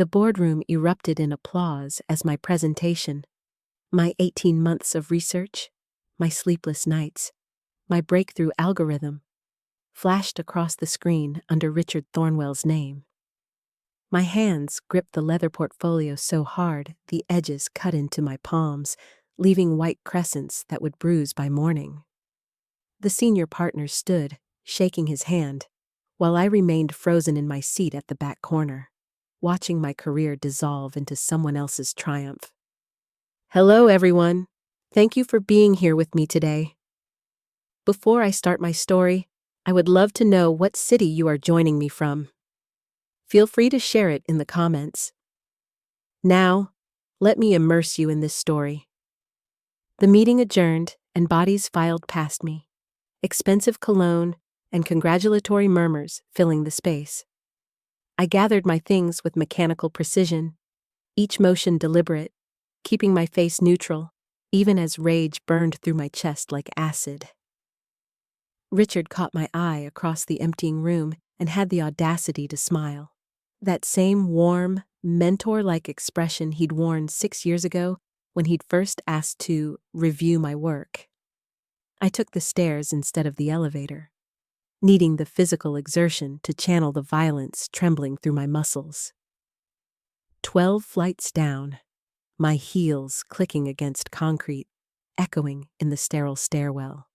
The boardroom erupted in applause as my presentation, my 18 months of research, my sleepless nights, my breakthrough algorithm, flashed across the screen under Richard Thornwell's name. My hands gripped the leather portfolio so hard the edges cut into my palms, leaving white crescents that would bruise by morning. The senior partner stood, shaking his hand, while I remained frozen in my seat at the back corner, watching my career dissolve into someone else's triumph. Hello, everyone. Thank you for being here with me today. Before I start my story, I would love to know what city you are joining me from. Feel free to share it in the comments. Now, let me immerse you in this story. The meeting adjourned and bodies filed past me, expensive cologne and congratulatory murmurs filling the space. I gathered my things with mechanical precision, each motion deliberate, keeping my face neutral, even as rage burned through my chest like acid. Richard caught my eye across the emptying room and had the audacity to smile. That same warm, mentor-like expression he'd worn 6 years ago when he'd first asked to review my work. I took the stairs instead of the elevator, needing the physical exertion to channel the violence trembling through my muscles. 12 flights down, my heels clicking against concrete, echoing in the sterile stairwell.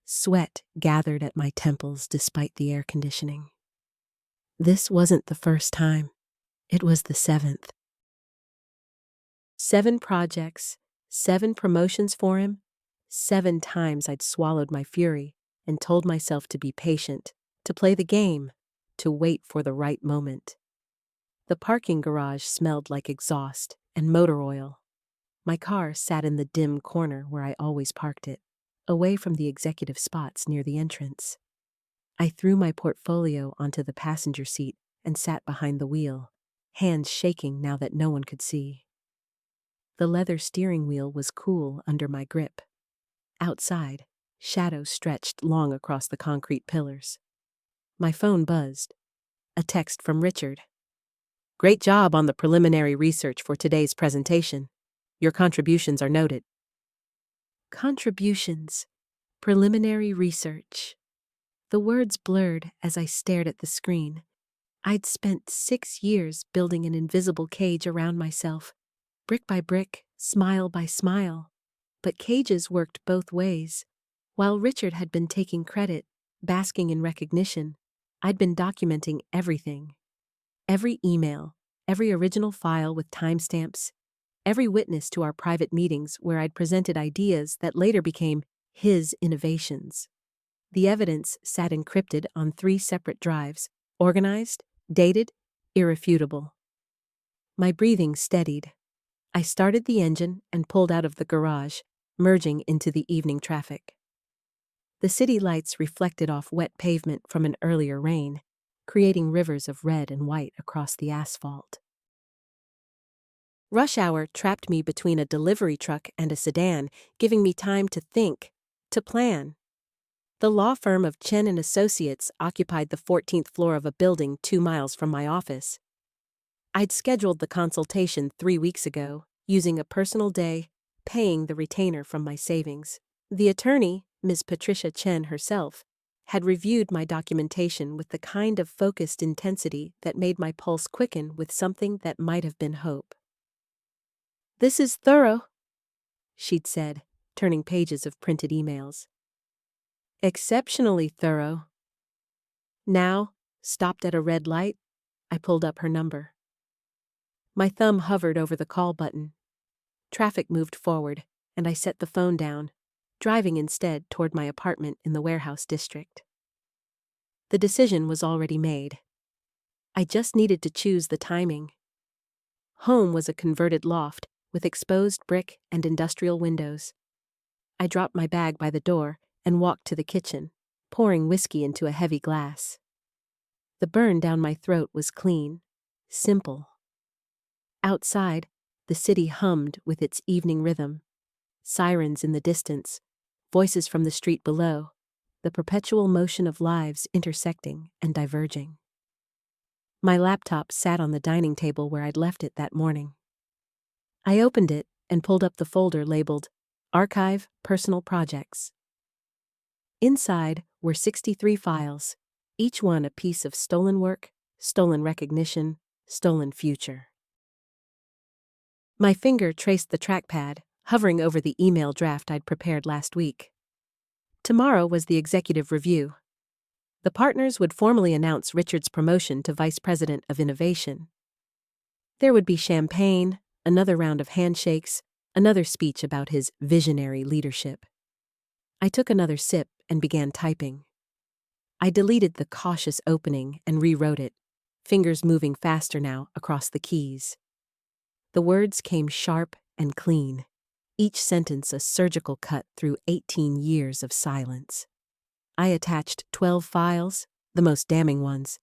Sweat gathered at my temples despite the air conditioning. This wasn't the first time. It was the 7th. 7 projects, 7 promotions for him. 7 times I'd swallowed my fury and told myself to be patient, to play the game, to wait for the right moment. The parking garage smelled like exhaust and motor oil. My car sat in the dim corner where I always parked it, away from the executive spots near the entrance. I threw my portfolio onto the passenger seat and sat behind the wheel, hands shaking now that no one could see. The leather steering wheel was cool under my grip. Outside, shadows stretched long across the concrete pillars. My phone buzzed. A text from Richard. Great job on the preliminary research for today's presentation. Your contributions are noted. Contributions. Preliminary research. The words blurred as I stared at the screen. I'd spent 6 years building an invisible cage around myself, brick by brick, smile by smile. But cages worked both ways. While Richard had been taking credit, basking in recognition, I'd been documenting everything. Every email, every original file with timestamps, every witness to our private meetings where I'd presented ideas that later became his innovations. The evidence sat encrypted on 3 separate drives, organized, dated, irrefutable. My breathing steadied. I started the engine and pulled out of the garage, merging into the evening traffic. The city lights reflected off wet pavement from an earlier rain, creating rivers of red and white across the asphalt. Rush hour trapped me between a delivery truck and a sedan, giving me time to think, to plan. The law firm of Chen & Associates occupied the 14th floor of a building 2 miles from my office. I'd scheduled the consultation 3 weeks ago, using a personal day, paying the retainer from my savings. The attorney, Ms. Patricia Chen herself, had reviewed my documentation with the kind of focused intensity that made my pulse quicken with something that might have been hope. "This is thorough," she'd said, turning pages of printed emails. "Exceptionally thorough." Now, stopped at a red light, I pulled up her number. My thumb hovered over the call button. Traffic moved forward, and I set the phone down, driving instead toward my apartment in the warehouse district. The decision was already made. I just needed to choose the timing. Home was a converted loft with exposed brick and industrial windows. I dropped my bag by the door and walked to the kitchen, pouring whiskey into a heavy glass. The burn down my throat was clean, simple. Outside, the city hummed with its evening rhythm. Sirens in the distance, voices from the street below, the perpetual motion of lives intersecting and diverging. My laptop sat on the dining table where I'd left it that morning. I opened it and pulled up the folder labeled Archive Personal Projects. Inside were 63 files, each one a piece of stolen work, stolen recognition, stolen future. My finger traced the trackpad, hovering over the email draft I'd prepared last week. Tomorrow was the executive review. The partners would formally announce Richard's promotion to Vice President of Innovation. There would be champagne, another round of handshakes, another speech about his visionary leadership. I took another sip and began typing. I deleted the cautious opening and rewrote it, fingers moving faster now across the keys. The words came sharp and clean, each sentence a surgical cut through 18 years of silence. I attached 12 files, the most damning ones,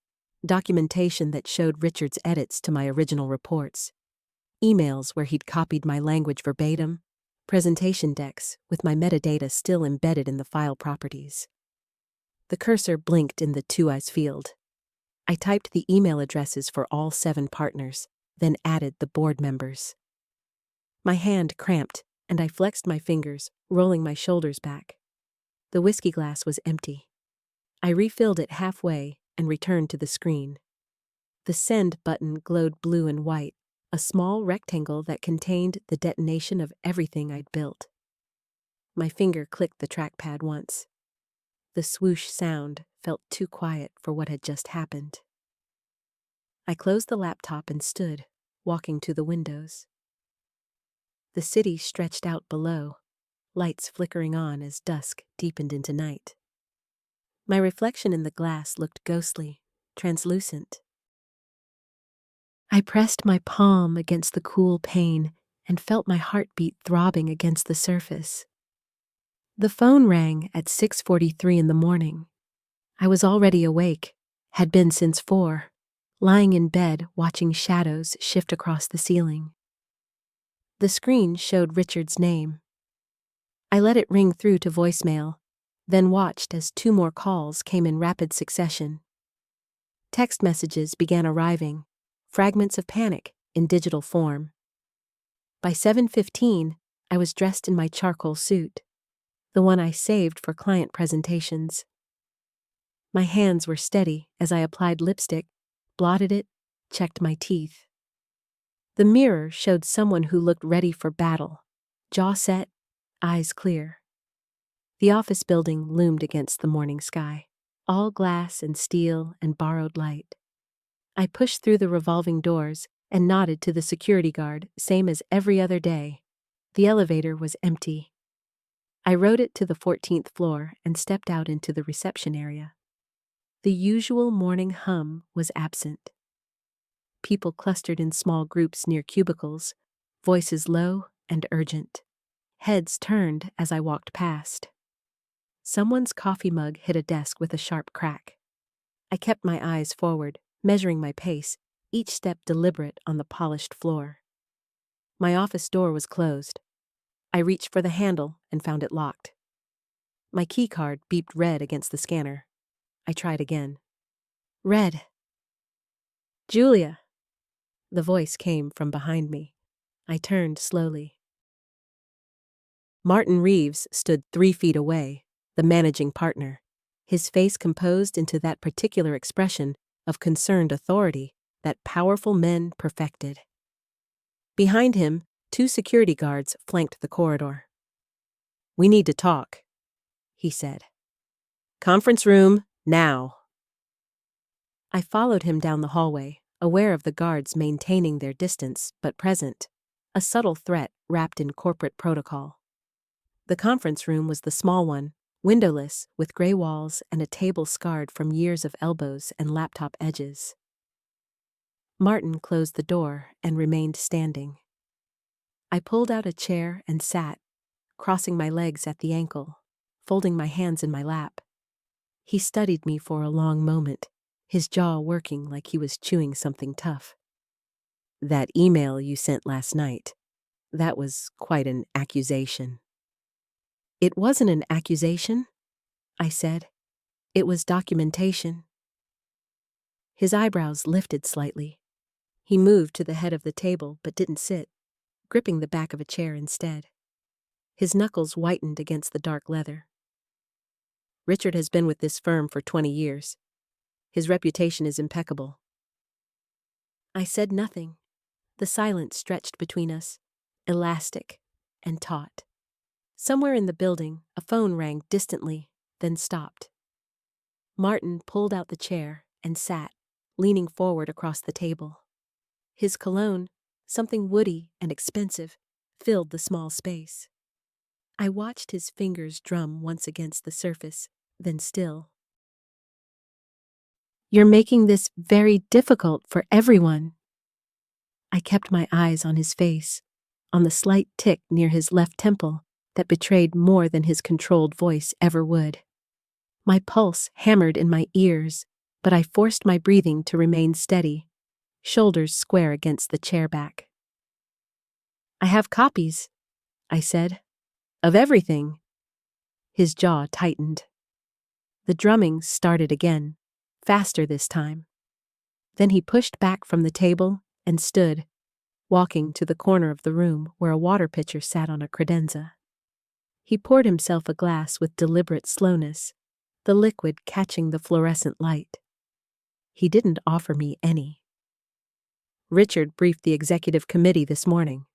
documentation that showed Richard's edits to my original reports, emails where he'd copied my language verbatim, presentation decks with my metadata still embedded in the file properties. The cursor blinked in the To Is field. I typed the email addresses for all 7 partners, then added the board members. My hand cramped, and I flexed my fingers, rolling my shoulders back. The whiskey glass was empty. I refilled it halfway and returned to the screen. The send button glowed blue and white, a small rectangle that contained the detonation of everything I'd built. My finger clicked the trackpad once. The swoosh sound felt too quiet for what had just happened. I closed the laptop and stood, walking to the windows. The city stretched out below, lights flickering on as dusk deepened into night. My reflection in the glass looked ghostly, translucent. I pressed my palm against the cool pane and felt my heartbeat throbbing against the surface. The phone rang at 6:43 in the morning. I was already awake, had been since 4, lying in bed watching shadows shift across the ceiling. The screen showed Richard's name. I let it ring through to voicemail, then watched as 2 more calls came in rapid succession. Text messages began arriving, fragments of panic in digital form. By 7:15, I was dressed in my charcoal suit, the one I saved for client presentations. My hands were steady as I applied lipstick, blotted it, checked my teeth. The mirror showed someone who looked ready for battle, jaw set, eyes clear. The office building loomed against the morning sky, all glass and steel and borrowed light. I pushed through the revolving doors and nodded to the security guard, same as every other day. The elevator was empty. I rode it to the 14th floor and stepped out into the reception area. The usual morning hum was absent. People clustered in small groups near cubicles, voices low and urgent. Heads turned as I walked past. Someone's coffee mug hit a desk with a sharp crack. I kept my eyes forward, measuring my pace, each step deliberate on the polished floor. My office door was closed. I reached for the handle and found it locked. My key card beeped red against the scanner. I tried again. Red. Julia. The voice came from behind me. I turned slowly. Martin Reeves stood 3 feet away, the managing partner, his face composed into that particular expression of concerned authority that powerful men perfected. Behind him, 2 security guards flanked the corridor. "We need to talk," he said. "Conference room, now." I followed him down the hallway, aware of the guards maintaining their distance but present, a subtle threat wrapped in corporate protocol. The conference room was the small one, windowless, with gray walls and a table scarred from years of elbows and laptop edges. Martin closed the door and remained standing. I pulled out a chair and sat, crossing my legs at the ankle, folding my hands in my lap. He studied me for a long moment, his jaw working like he was chewing something tough. "That email you sent last night, that was quite an accusation." "It wasn't an accusation," I said. "It was documentation." His eyebrows lifted slightly. He moved to the head of the table but didn't sit, gripping the back of a chair instead. His knuckles whitened against the dark leather. Richard has been with this firm for 20 years. His reputation is impeccable. I said nothing. The silence stretched between us, elastic and taut. Somewhere in the building, a phone rang distantly, then stopped. Martin pulled out the chair and sat, leaning forward across the table. His cologne, something woody and expensive, filled the small space. I watched his fingers drum once against the surface, then still. "You're making this very difficult for everyone." I kept my eyes on his face, on the slight tick near his left temple that betrayed more than his controlled voice ever would. My pulse hammered in my ears, but I forced my breathing to remain steady, shoulders square against the chair back. "I have copies," I said, "of everything." His jaw tightened. The drumming started again, faster this time. Then he pushed back from the table and stood, walking to the corner of the room where a water pitcher sat on a credenza. He poured himself a glass with deliberate slowness, the liquid catching the fluorescent light. He didn't offer me any. "Richard briefed the executive committee this morning,"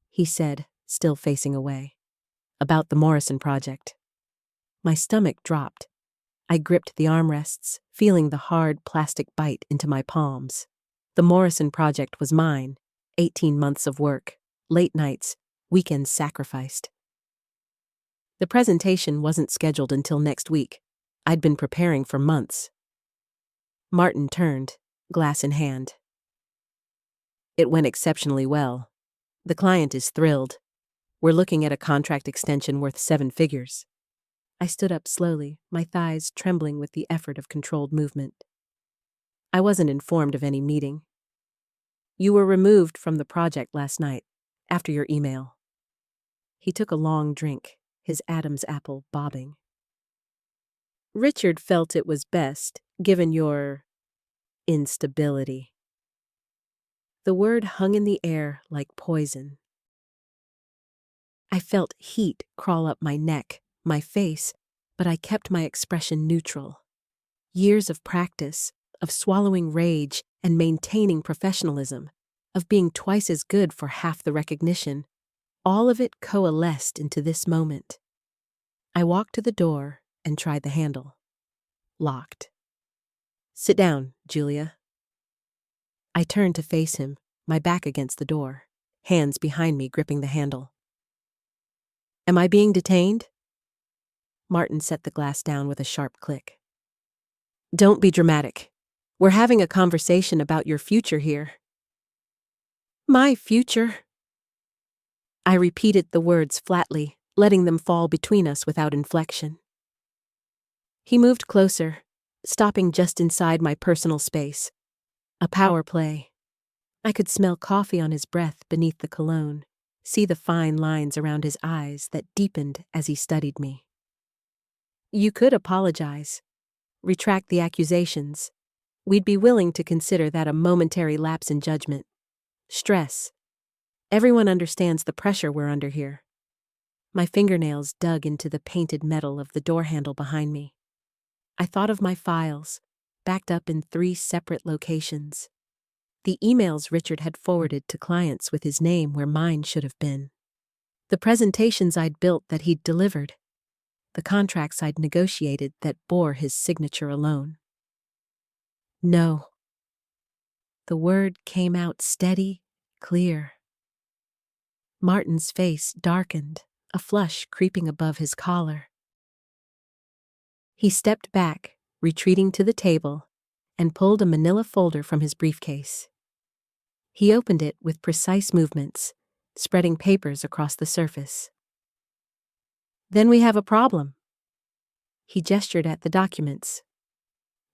he said, still facing away, "about the Morrison project." My stomach dropped. I gripped the armrests, feeling the hard plastic bite into my palms. The Morrison project was mine, 18 months of work, late nights, weekends sacrificed. The presentation wasn't scheduled until next week. I'd been preparing for months. Martin turned, glass in hand. "It went exceptionally well. The client is thrilled. We're looking at a contract extension worth 7 figures. I stood up slowly, my thighs trembling with the effort of controlled movement. "I wasn't informed of any meeting. You were removed from the project last night, after your email." He took a long drink, his Adam's apple bobbing. "Richard felt it was best, given your instability." The word hung in the air like poison. I felt heat crawl up my neck, my face, but I kept my expression neutral. Years of practice, of swallowing rage and maintaining professionalism, of being twice as good for half the recognition, all of it coalesced into this moment. I walked to the door and tried the handle. Locked. "Sit down, Julia." I turned to face him, my back against the door, hands behind me gripping the handle. "Am I being detained?" Martin set the glass down with a sharp click. "Don't be dramatic. We're having a conversation about your future here." "My future?" I repeated the words flatly, letting them fall between us without inflection. He moved closer, stopping just inside my personal space. A power play. I could smell coffee on his breath beneath the cologne, see the fine lines around his eyes that deepened as he studied me. "You could apologize, retract the accusations. We'd be willing to consider that a momentary lapse in judgment. Stress. Everyone understands the pressure we're under here." My fingernails dug into the painted metal of the door handle behind me. I thought of my files, backed up in 3 separate locations. The emails Richard had forwarded to clients with his name where mine should have been. The presentations I'd built that he'd delivered. The contracts I'd negotiated that bore his signature alone. "No." The word came out steady, clear. Martin's face darkened, a flush creeping above his collar. He stepped back, retreating to the table, and pulled a manila folder from his briefcase. He opened it with precise movements, spreading papers across the surface. "Then we have a problem." He gestured at the documents.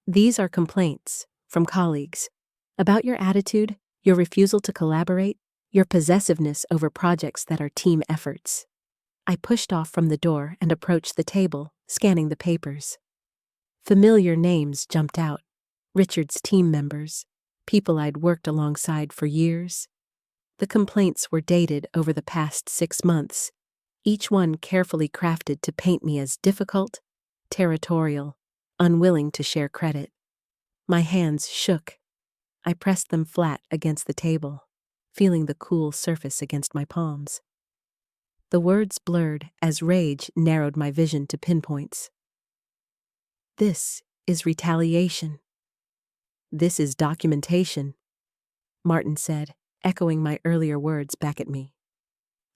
"These are complaints, from colleagues, about your attitude, your refusal to collaborate, your possessiveness over projects that are team efforts." I pushed off from the door and approached the table, scanning the papers. Familiar names jumped out. Richard's team members, people I'd worked alongside for years. The complaints were dated over the past 6 months, each one carefully crafted to paint me as difficult, territorial, unwilling to share credit. My hands shook. I pressed them flat against the table, feeling the cool surface against my palms. The words blurred as rage narrowed my vision to pinpoints. This is retaliation. This is documentation, Martin said, echoing my earlier words back at me.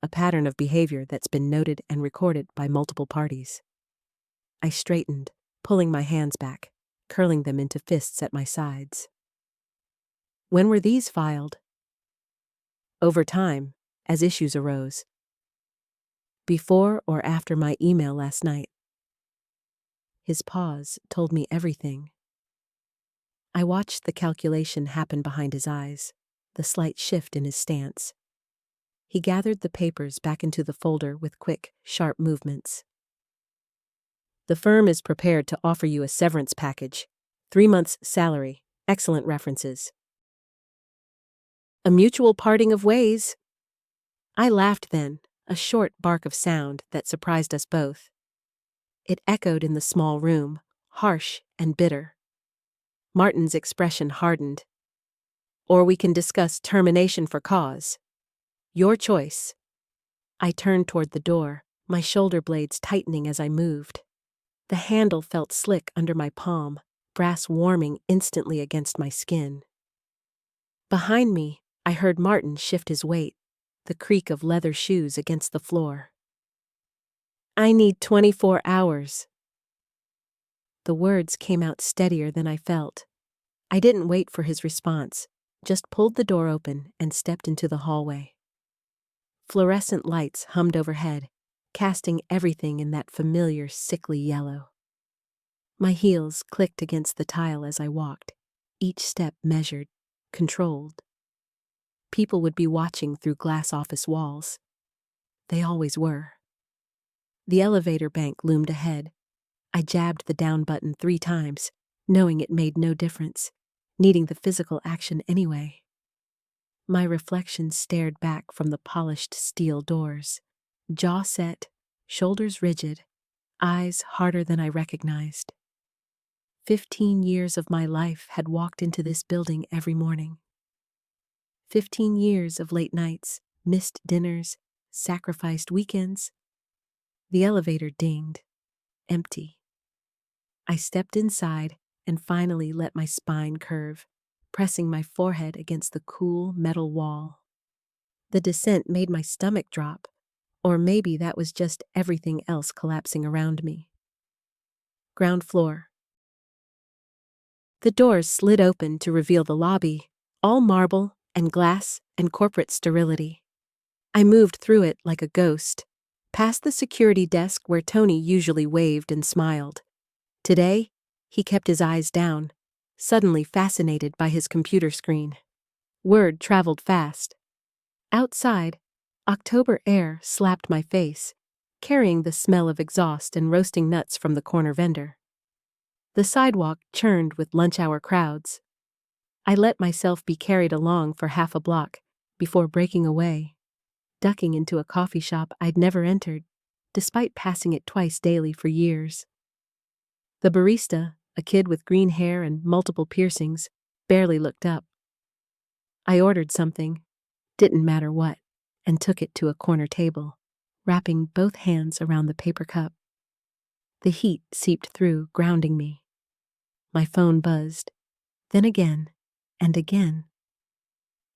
A pattern of behavior that's been noted and recorded by multiple parties. I straightened, pulling my hands back, curling them into fists at my sides. When were these filed? Over time, as issues arose. Before or after my email last night? His pause told me everything. I watched the calculation happen behind his eyes, the slight shift in his stance. He gathered the papers back into the folder with quick, sharp movements. The firm is prepared to offer you a severance package, 3 months' salary, excellent references. A mutual parting of ways. I laughed then, a short bark of sound that surprised us both. It echoed in the small room, harsh and bitter. Martin's expression hardened. Or we can discuss termination for cause. Your choice. I turned toward the door, my shoulder blades tightening as I moved. The handle felt slick under my palm, brass warming instantly against my skin. Behind me, I heard Martin shift his weight, the creak of leather shoes against the floor. I need 24 hours. The words came out steadier than I felt. I didn't wait for his response, just pulled the door open and stepped into the hallway. Fluorescent lights hummed overhead, casting everything in that familiar, sickly yellow. My heels clicked against the tile as I walked, each step measured, controlled. People would be watching through glass office walls. They always were. The elevator bank loomed ahead. I jabbed the down button 3 times, knowing it made no difference, needing the physical action anyway. My reflection stared back from the polished steel doors, jaw set, shoulders rigid, eyes harder than I recognized. 15 years of my life had walked into this building every morning. 15 years of late nights, missed dinners, sacrificed weekends. The elevator dinged, empty. I stepped inside and finally let my spine curve, pressing my forehead against the cool metal wall. The descent made my stomach drop, or maybe that was just everything else collapsing around me. Ground floor. The doors slid open to reveal the lobby, all marble and glass and corporate sterility. I moved through it like a ghost, past the security desk where Tony usually waved and smiled. Today, he kept his eyes down, suddenly fascinated by his computer screen. Word traveled fast. Outside, October air slapped my face, carrying the smell of exhaust and roasting nuts from the corner vendor. The sidewalk churned with lunch-hour crowds. I let myself be carried along for half a block before breaking away, ducking into a coffee shop I'd never entered, despite passing it twice daily for years. The barista, a kid with green hair and multiple piercings, barely looked up. I ordered something, didn't matter what, and took it to a corner table, wrapping both hands around the paper cup. The heat seeped through, grounding me. My phone buzzed, then again, and again.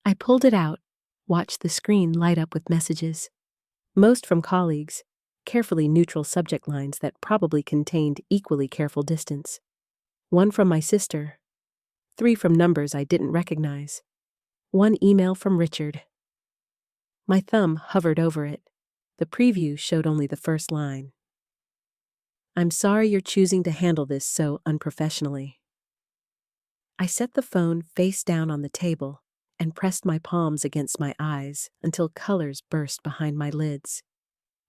I pulled it out, watched the screen light up with messages, most from colleagues, carefully neutral subject lines that probably contained equally careful distance. 1 from my sister, 3 from numbers I didn't recognize, 1 email from Richard. My thumb hovered over it. The preview showed only the first line. I'm sorry you're choosing to handle this so unprofessionally. I set the phone face down on the table and pressed my palms against my eyes until colors burst behind my lids.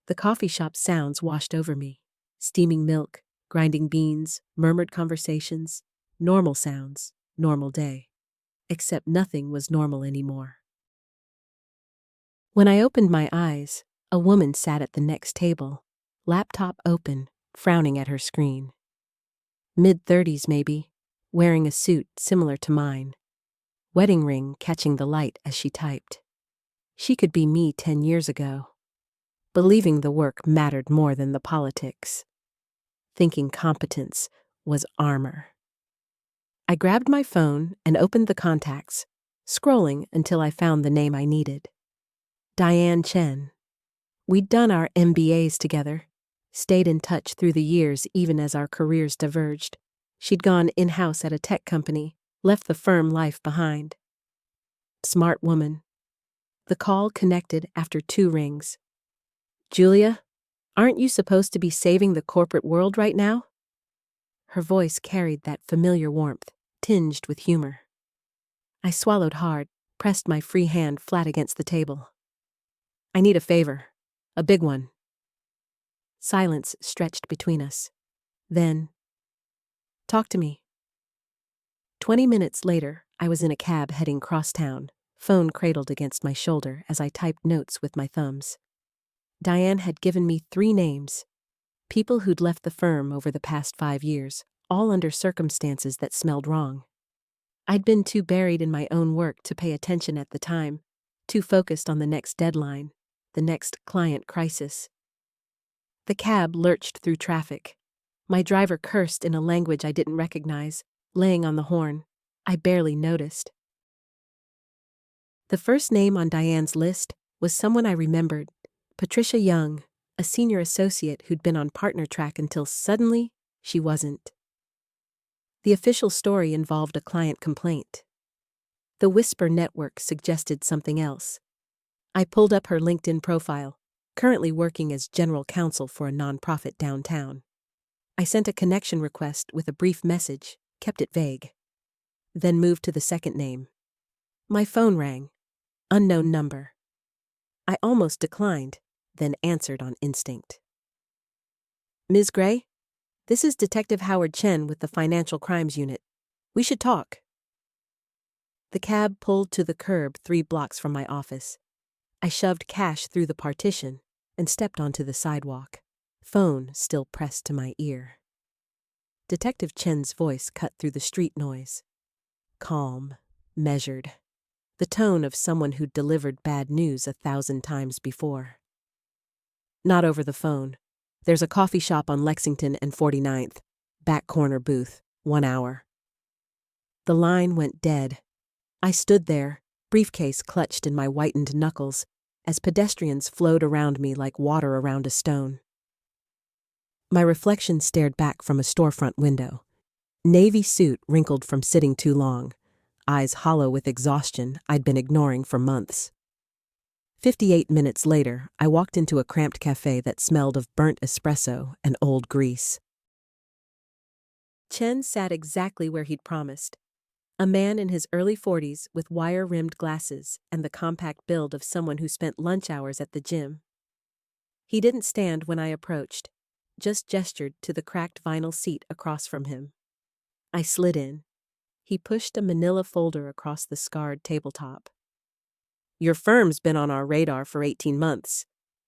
The coffee shop sounds washed over me. Steaming milk, grinding beans, murmured conversations, normal sounds, normal day. Except nothing was normal anymore. When I opened my eyes, a woman sat at the next table, laptop open, frowning at her screen. Mid-30s maybe, wearing a suit similar to mine. Wedding ring catching the light as she typed. She could be me 10 years ago. Believing the work mattered more than the politics. Thinking competence was armor. I grabbed my phone and opened the contacts, scrolling until I found the name I needed. Diane Chen. We'd done our MBAs together, stayed in touch through the years even as our careers diverged. She'd gone in-house at a tech company, left the firm life behind. Smart woman. The call connected after 2 rings. Julia, aren't you supposed to be saving the corporate world right now? Her voice carried that familiar warmth, tinged with humor. I swallowed hard, pressed my free hand flat against the table. I need a favor. A big one. Silence stretched between us. Then, talk to me. 20 minutes later, I was in a cab heading crosstown, phone cradled against my shoulder as I typed notes with my thumbs. Diane had given me 3 names. People who'd left the firm over the past 5 years, all under circumstances that smelled wrong. I'd been too buried in my own work to pay attention at the time, too focused on the next deadline, the next client crisis. The cab lurched through traffic. My driver cursed in a language I didn't recognize, laying on the horn. I barely noticed. The first name on Diane's list was someone I remembered, Patricia Young, a senior associate who'd been on partner track until suddenly she wasn't. The official story involved a client complaint. The Whisper network suggested something else. I pulled up her LinkedIn profile, currently working as general counsel for a nonprofit downtown. I sent a connection request with a brief message, kept it vague. Then moved to the second name. My phone rang. Unknown number. I almost declined, then answered on instinct. Ms. Gray? This is Detective Howard Chen with the Financial Crimes Unit. We should talk. The cab pulled to the curb 3 blocks from my office. I shoved cash through the partition and stepped onto the sidewalk, phone still pressed to my ear. Detective Chen's voice cut through the street noise. Calm, measured. The tone of someone who'd delivered bad news 1,000 times before. Not over the phone. There's a coffee shop on Lexington and 49th. Back corner booth, 1 hour. The line went dead. I stood there, briefcase clutched in my whitened knuckles, as pedestrians flowed around me like water around a stone. My reflection stared back from a storefront window. Navy suit wrinkled from sitting too long, eyes hollow with exhaustion I'd been ignoring for months. 58 minutes later, I walked into a cramped cafe that smelled of burnt espresso and old grease. Chen sat exactly where he'd promised. A man in his early 40s with wire-rimmed glasses and the compact build of someone who spent lunch hours at the gym. He didn't stand when I approached, just gestured to the cracked vinyl seat across from him. I slid in. He pushed a manila folder across the scarred tabletop. Your firm's been on our radar for 18 months.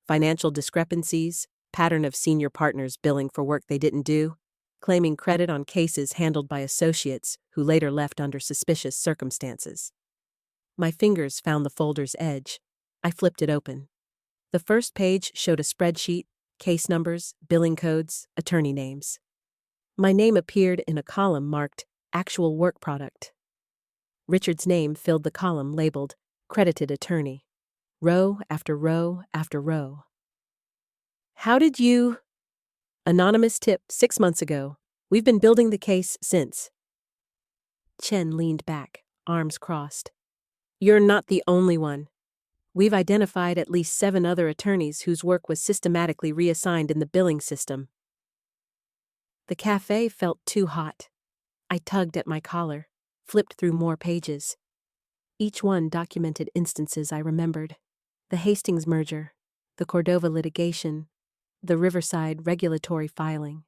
Financial discrepancies, pattern of senior partners billing for work they didn't do, claiming credit on cases handled by associates who later left under suspicious circumstances. My fingers found the folder's edge. I flipped it open. The first page showed a spreadsheet, case numbers, billing codes, attorney names. My name appeared in a column marked Actual Work Product. Richard's name filled the column labeled Credited Attorney. Row after row after row. How did you... Anonymous tip 6 months ago. We've been building the case since. Chen leaned back, arms crossed. You're not the only one. We've identified at least 7 other attorneys whose work was systematically reassigned in the billing system. The cafe felt too hot. I tugged at my collar, flipped through more pages. Each one documented instances I remembered. The Hastings merger, the Cordova litigation, the Riverside regulatory filing.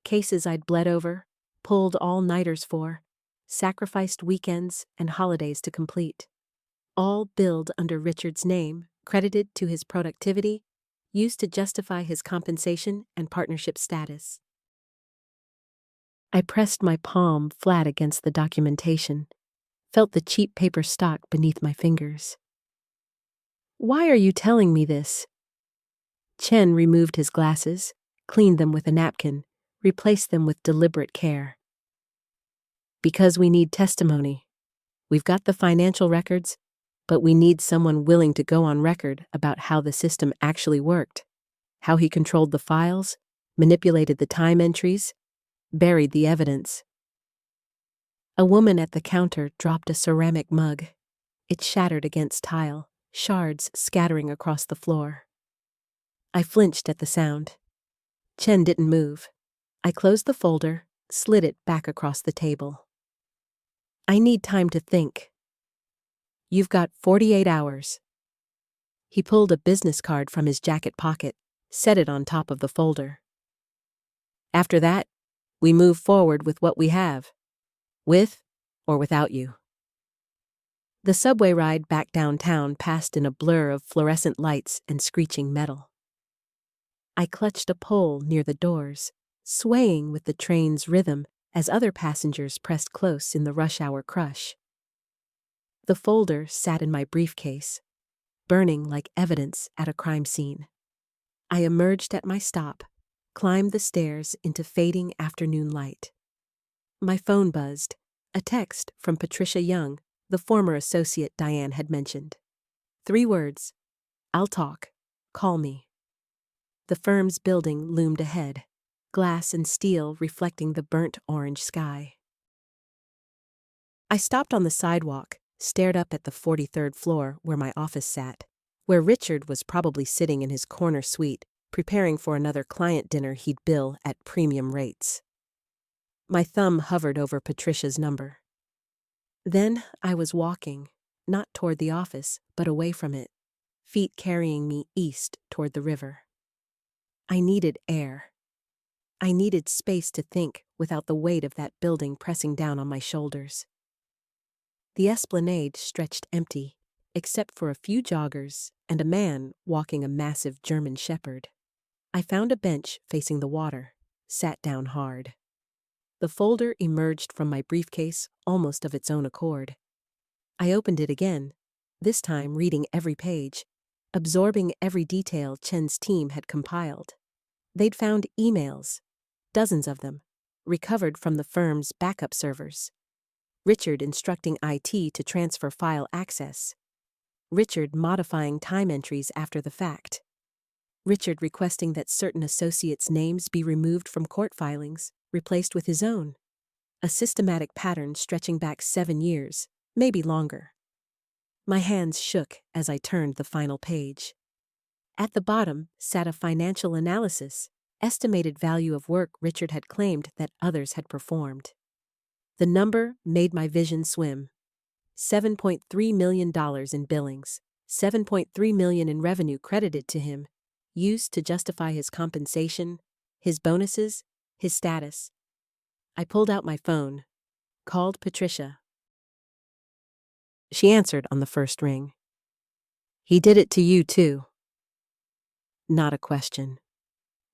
Cases I'd bled over, pulled all-nighters for, sacrificed weekends and holidays to complete. All billed under Richard's name, credited to his productivity, used to justify his compensation and partnership status. I pressed my palm flat against the documentation, felt the cheap paper stock beneath my fingers. "Why are you telling me this?" Chen removed his glasses, cleaned them with a napkin, replaced them with deliberate care. "Because we need testimony. We've got the financial records, but we need someone willing to go on record about how the system actually worked, how he controlled the files, manipulated the time entries, buried the evidence." A woman at the counter dropped a ceramic mug. It shattered against tile, shards scattering across the floor. I flinched at the sound. Chen didn't move. I closed the folder, slid it back across the table. "I need time to think." "You've got 48 hours. He pulled a business card from his jacket pocket, set it on top of the folder. "After that, we move forward with what we have. With or without you." The subway ride back downtown passed in a blur of fluorescent lights and screeching metal. I clutched a pole near the doors, swaying with the train's rhythm as other passengers pressed close in the rush-hour crush. The folder sat in my briefcase, burning like evidence at a crime scene. I emerged at my stop, climbed the stairs into fading afternoon light. My phone buzzed, a text from Patricia Young, the former associate Diane had mentioned. 3 words: "I'll talk. Call me." The firm's building loomed ahead, glass and steel reflecting the burnt orange sky. I stopped on the sidewalk, stared up at the 43rd floor where my office sat, where Richard was probably sitting in his corner suite, preparing for another client dinner he'd bill at premium rates. My thumb hovered over Patricia's number. Then I was walking, not toward the office, but away from it, feet carrying me east toward the river. I needed air. I needed space to think without the weight of that building pressing down on my shoulders. The esplanade stretched empty, except for a few joggers and a man walking a massive German shepherd. I found a bench facing the water, sat down hard. The folder emerged from my briefcase almost of its own accord. I opened it again, this time reading every page, absorbing every detail Chen's team had compiled. They'd found emails, dozens of them, recovered from the firm's backup servers. Richard instructing IT to transfer file access. Richard modifying time entries after the fact. Richard requesting that certain associates' names be removed from court filings, replaced with his own. A systematic pattern stretching back 7 years, maybe longer. My hands shook as I turned the final page. At the bottom sat a financial analysis, estimated value of work Richard had claimed that others had performed. The number made my vision swim. $7.3 million in billings, $7.3 million in revenue credited to him, used to justify his compensation, his bonuses, his status. I pulled out my phone, called Patricia. She answered on the first ring. "He did it to you, too." Not a question.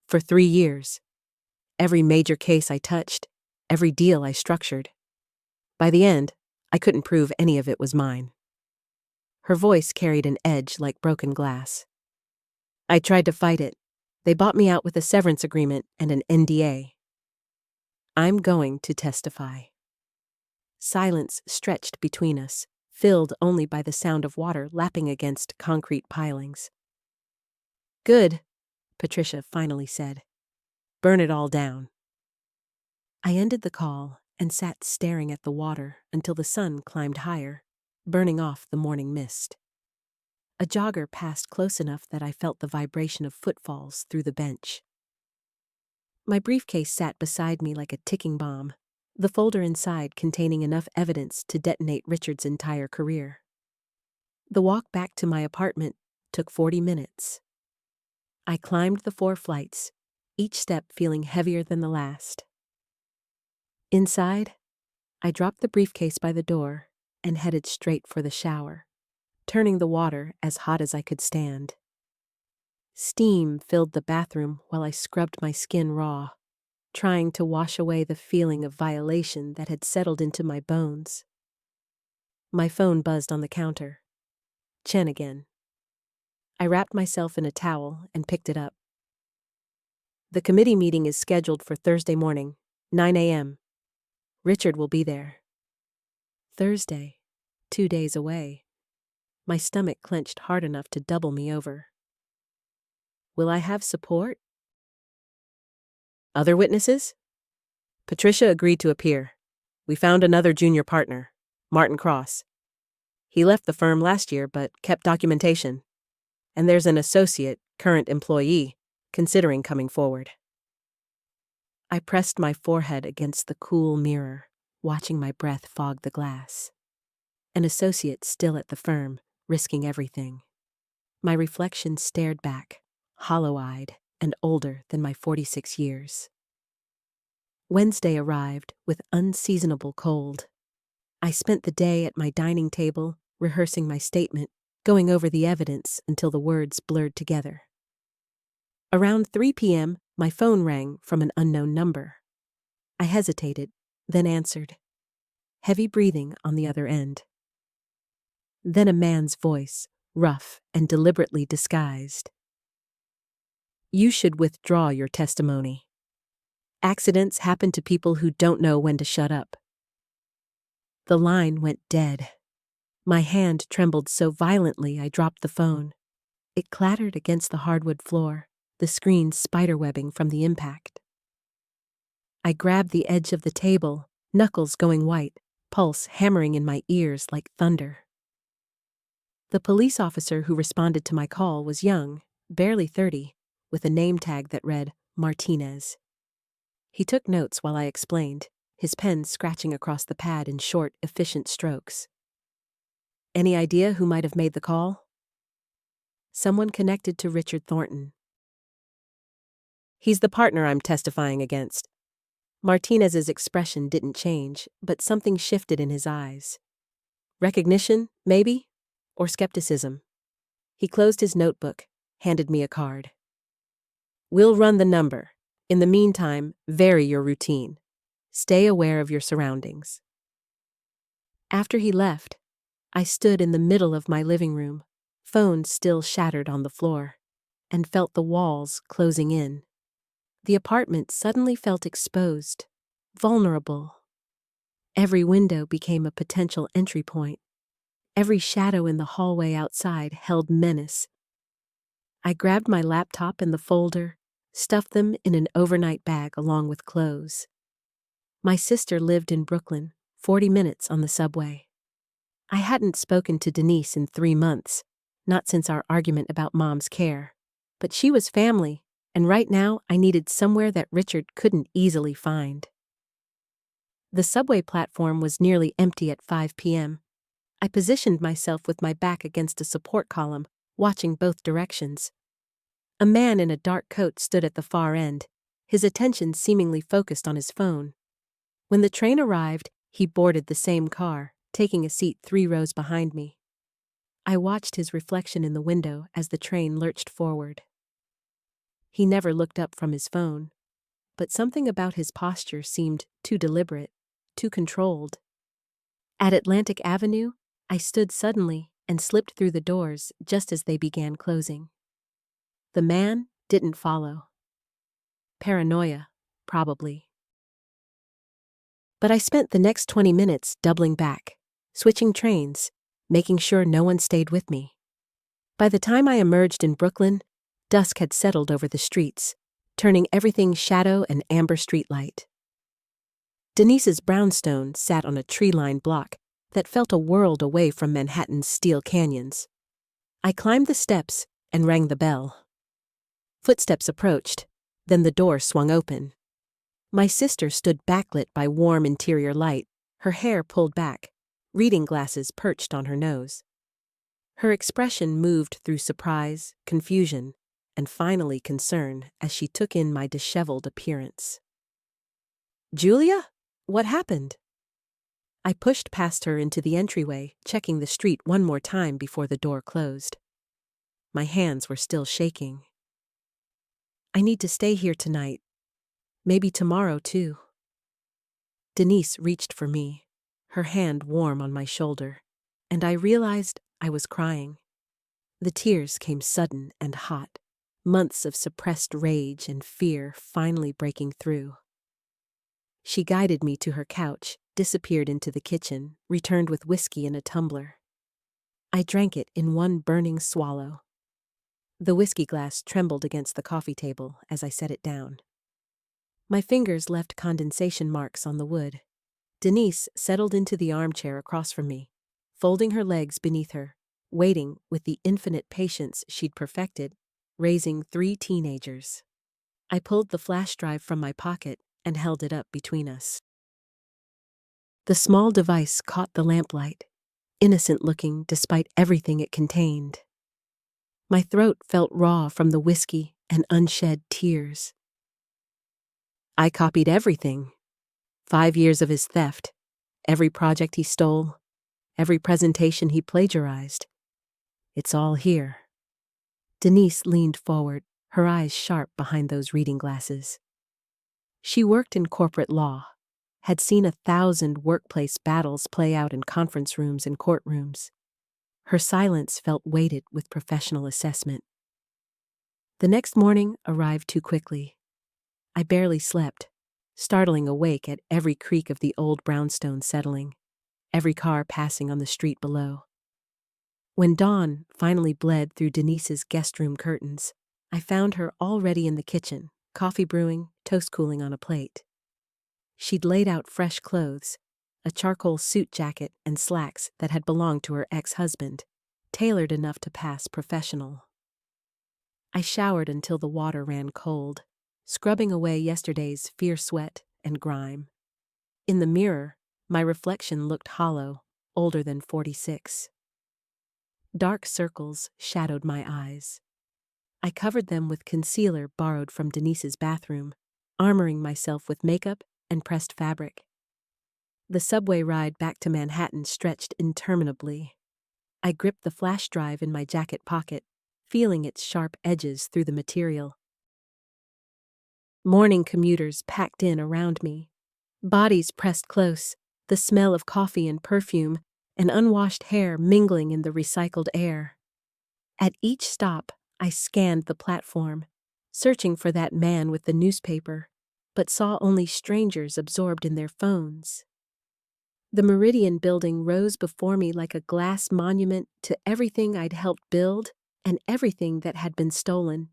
For 3 years. Every major case I touched, every deal I structured. By the end, I couldn't prove any of it was mine. Her voice carried an edge like broken glass. "I tried to fight it. They bought me out with a severance agreement and an NDA. I'm going to testify." Silence stretched between us, filled only by the sound of water lapping against concrete pilings. "Good," Patricia finally said. "Burn it all down." I ended the call and sat staring at the water until the sun climbed higher, burning off the morning mist. A jogger passed close enough that I felt the vibration of footfalls through the bench. My briefcase sat beside me like a ticking bomb, the folder inside containing enough evidence to detonate Richard's entire career. The walk back to my apartment took 40 minutes. I climbed the 4 flights, each step feeling heavier than the last. Inside, I dropped the briefcase by the door and headed straight for the shower, turning the water as hot as I could stand. Steam filled the bathroom while I scrubbed my skin raw, trying to wash away the feeling of violation that had settled into my bones. My phone buzzed on the counter. Chen again. I wrapped myself in a towel and picked it up. The committee meeting is scheduled for Thursday morning, 9 a.m. Richard will be there. Thursday, 2 days away. My stomach clenched hard enough to double me over. Will I have support? Other witnesses? Patricia agreed to appear. We found another junior partner, Martin Cross. He left the firm last year but kept documentation. And there's an associate, current employee, considering coming forward. I pressed my forehead against the cool mirror, watching my breath fog the glass. An associate still at the firm, risking everything. My reflection stared back, hollow-eyed and older than my 46 years. Wednesday arrived with unseasonable cold. I spent the day at my dining table, rehearsing my statement, going over the evidence until the words blurred together. Around 3 p.m., my phone rang from an unknown number. I hesitated, then answered. Heavy breathing on the other end. Then a man's voice, rough and deliberately disguised. You should withdraw your testimony. Accidents happen to people who don't know when to shut up. The line went dead. My hand trembled so violently I dropped the phone. It clattered against the hardwood floor, the screen spiderwebbing from the impact. I grabbed the edge of the table, knuckles going white, pulse hammering in my ears like thunder. The police officer who responded to my call was young, barely 30, with a name tag that read Martinez. He took notes while I explained, his pen scratching across the pad in short, efficient strokes. Any idea who might have made the call? Someone connected to Richard Thornton. He's the partner I'm testifying against. Martinez's expression didn't change, but something shifted in his eyes. Recognition, maybe? Or skepticism. He closed his notebook, handed me a card. We'll run the number. In the meantime, vary your routine. Stay aware of your surroundings. After he left, I stood in the middle of my living room, phone still shattered on the floor, and felt the walls closing in. The apartment suddenly felt exposed, vulnerable. Every window became a potential entry point. Every shadow in the hallway outside held menace. I grabbed my laptop and the folder, stuffed them in an overnight bag along with clothes. My sister lived in Brooklyn, 40 minutes on the subway. I hadn't spoken to Denise in 3 months, not since our argument about Mom's care. But she was family, and right now I needed somewhere that Richard couldn't easily find. The subway platform was nearly empty at 5 p.m. I positioned myself with my back against a support column, watching both directions. A man in a dark coat stood at the far end, his attention seemingly focused on his phone. When the train arrived, he boarded the same car, taking a seat 3 rows behind me. I watched his reflection in the window as the train lurched forward. He never looked up from his phone, but something about his posture seemed too deliberate, too controlled. At Atlantic Avenue, I stood suddenly and slipped through the doors just as they began closing. The man didn't follow. Paranoia, probably. But I spent the next 20 minutes doubling back, switching trains, making sure no one stayed with me. By the time I emerged in Brooklyn, dusk had settled over the streets, turning everything shadow and amber streetlight. Denise's brownstone sat on a tree-lined block that felt a world away from Manhattan's steel canyons. I climbed the steps and rang the bell. Footsteps approached, then the door swung open. My sister stood backlit by warm interior light, her hair pulled back, reading glasses perched on her nose. Her expression moved through surprise, confusion, and finally concern as she took in my disheveled appearance. Julia? What happened? I pushed past her into the entryway, checking the street one more time before the door closed. My hands were still shaking. I need to stay here tonight. Maybe tomorrow, too. Denise reached for me, her hand warm on my shoulder, and I realized I was crying. The tears came sudden and hot, months of suppressed rage and fear finally breaking through. She guided me to her couch, disappeared into the kitchen, returned with whiskey in a tumbler. I drank it in one burning swallow. The whiskey glass trembled against the coffee table as I set it down. My fingers left condensation marks on the wood. Denise settled into the armchair across from me, folding her legs beneath her, waiting with the infinite patience she'd perfected, raising 3 teenagers. I pulled the flash drive from my pocket and held it up between us. The small device caught the lamplight, innocent-looking despite everything it contained. My throat felt raw from the whiskey and unshed tears. I copied everything. 5 years of his theft, every project he stole, every presentation he plagiarized. It's all here. Denise leaned forward, her eyes sharp behind those reading glasses. She worked in corporate law, had seen 1,000 workplace battles play out in conference rooms and courtrooms. Her silence felt weighted with professional assessment. The next morning arrived too quickly. I barely slept, startling awake at every creak of the old brownstone settling, every car passing on the street below. When dawn finally bled through Denise's guest room curtains, I found her already in the kitchen, coffee brewing, toast cooling on a plate. She'd laid out fresh clothes, a charcoal suit jacket and slacks that had belonged to her ex-husband, tailored enough to pass professional. I showered until the water ran cold, scrubbing away yesterday's fierce sweat and grime. In the mirror, my reflection looked hollow, older than 46. Dark circles shadowed my eyes. I covered them with concealer borrowed from Denise's bathroom, armoring myself with makeup and pressed fabric. The subway ride back to Manhattan stretched interminably. I gripped the flash drive in my jacket pocket, feeling its sharp edges through the material. Morning commuters packed in around me. Bodies pressed close, the smell of coffee and perfume, and unwashed hair mingling in the recycled air. At each stop, I scanned the platform, searching for that man with the newspaper, but saw only strangers absorbed in their phones. The Meridian building rose before me like a glass monument to everything I'd helped build and everything that had been stolen.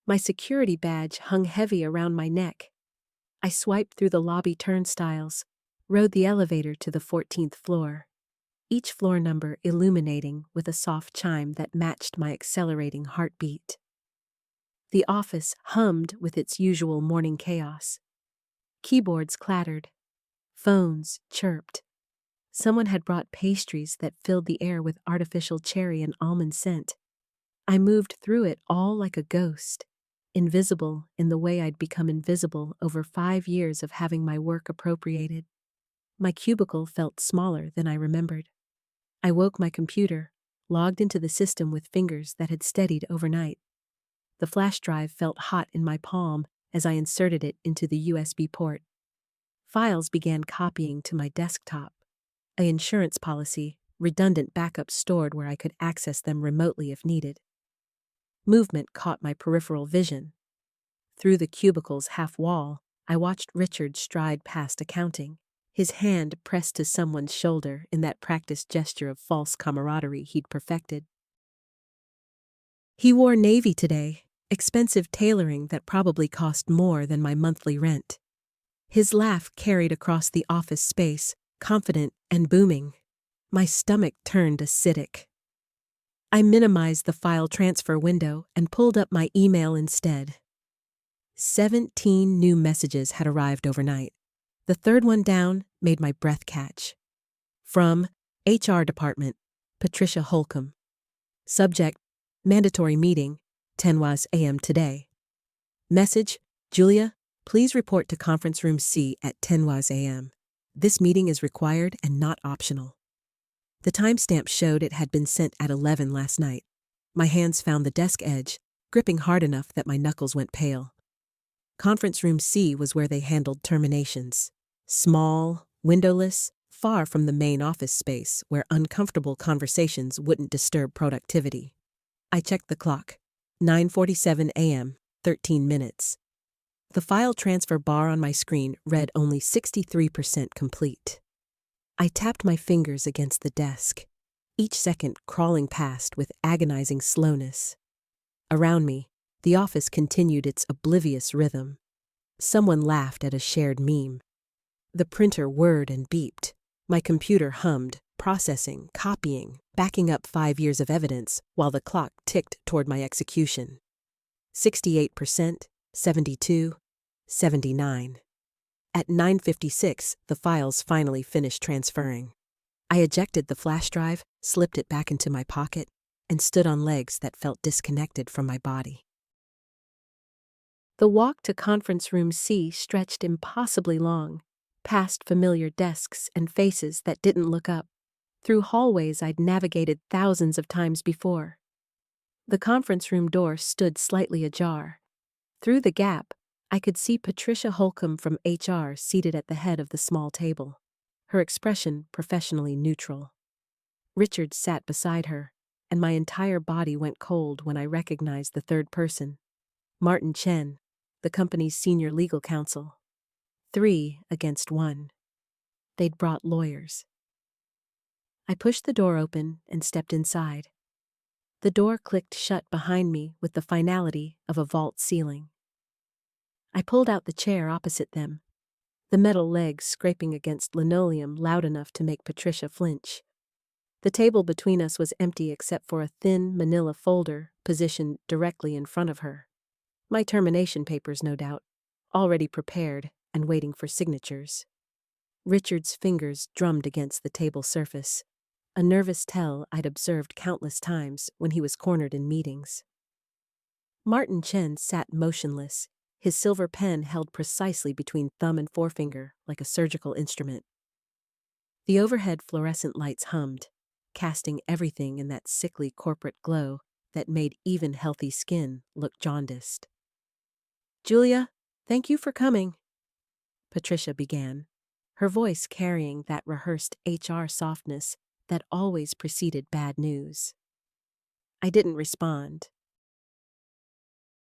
My security badge hung heavy around my neck. I swiped through the lobby turnstiles, rode the elevator to the 14th floor, each floor number illuminating with a soft chime that matched my accelerating heartbeat. The office hummed with its usual morning chaos. Keyboards clattered. Phones chirped. Someone had brought pastries that filled the air with artificial cherry and almond scent. I moved through it all like a ghost, invisible in the way I'd become invisible over 5 years of having my work appropriated. My cubicle felt smaller than I remembered. I woke my computer, logged into the system with fingers that had steadied overnight. The flash drive felt hot in my palm as I inserted it into the USB port. Files began copying to my desktop. An insurance policy, redundant backups stored where I could access them remotely if needed. Movement caught my peripheral vision. Through the cubicle's half wall, I watched Richard stride past accounting, his hand pressed to someone's shoulder in that practiced gesture of false camaraderie he'd perfected. He wore navy today, expensive tailoring that probably cost more than my monthly rent. His laugh carried across the office space, confident and booming. My stomach turned acidic. I minimized the file transfer window and pulled up my email instead. 17 new messages had arrived overnight. The third one down made my breath catch. From HR Department, Patricia Holcomb. Subject, mandatory meeting, 10 a.m. today. Message, Julia, please report to conference room C at 10 a.m. This meeting is required and not optional. The timestamp showed it had been sent at 11 last night. My hands found the desk edge, gripping hard enough that my knuckles went pale. Conference room C was where they handled terminations. Small, windowless, far from the main office space where uncomfortable conversations wouldn't disturb productivity. I checked the clock. 9:47 a.m., 13 minutes. The file transfer bar on my screen read only 63% complete. I tapped my fingers against the desk, each second crawling past with agonizing slowness. Around me, the office continued its oblivious rhythm. Someone laughed at a shared meme. The printer whirred and beeped. My computer hummed, processing, copying, backing up 5 years of evidence while the clock ticked toward my execution. 68%, 72, 79. At 9:56, the files finally finished transferring. I ejected the flash drive, slipped it back into my pocket, and stood on legs that felt disconnected from my body. The walk to conference room C stretched impossibly long, past familiar desks and faces that didn't look up, through hallways I'd navigated thousands of times before. The conference room door stood slightly ajar. Through the gap, I could see Patricia Holcomb from HR seated at the head of the small table, her expression professionally neutral. Richard sat beside her, and my entire body went cold when I recognized the third person, Martin Chen, the company's senior legal counsel. 3 against 1. They'd brought lawyers. I pushed the door open and stepped inside. The door clicked shut behind me with the finality of a vault ceiling. I pulled out the chair opposite them, the metal legs scraping against linoleum loud enough to make Patricia flinch. The table between us was empty except for a thin manila folder positioned directly in front of her. My termination papers, no doubt, already prepared and waiting for signatures. Richard's fingers drummed against the table surface, a nervous tell I'd observed countless times when he was cornered in meetings. Martin Chen sat motionless, his silver pen held precisely between thumb and forefinger like a surgical instrument. The overhead fluorescent lights hummed, casting everything in that sickly corporate glow that made even healthy skin look jaundiced. "Julia, thank you for coming," Patricia began, her voice carrying that rehearsed HR softness that always preceded bad news. I didn't respond.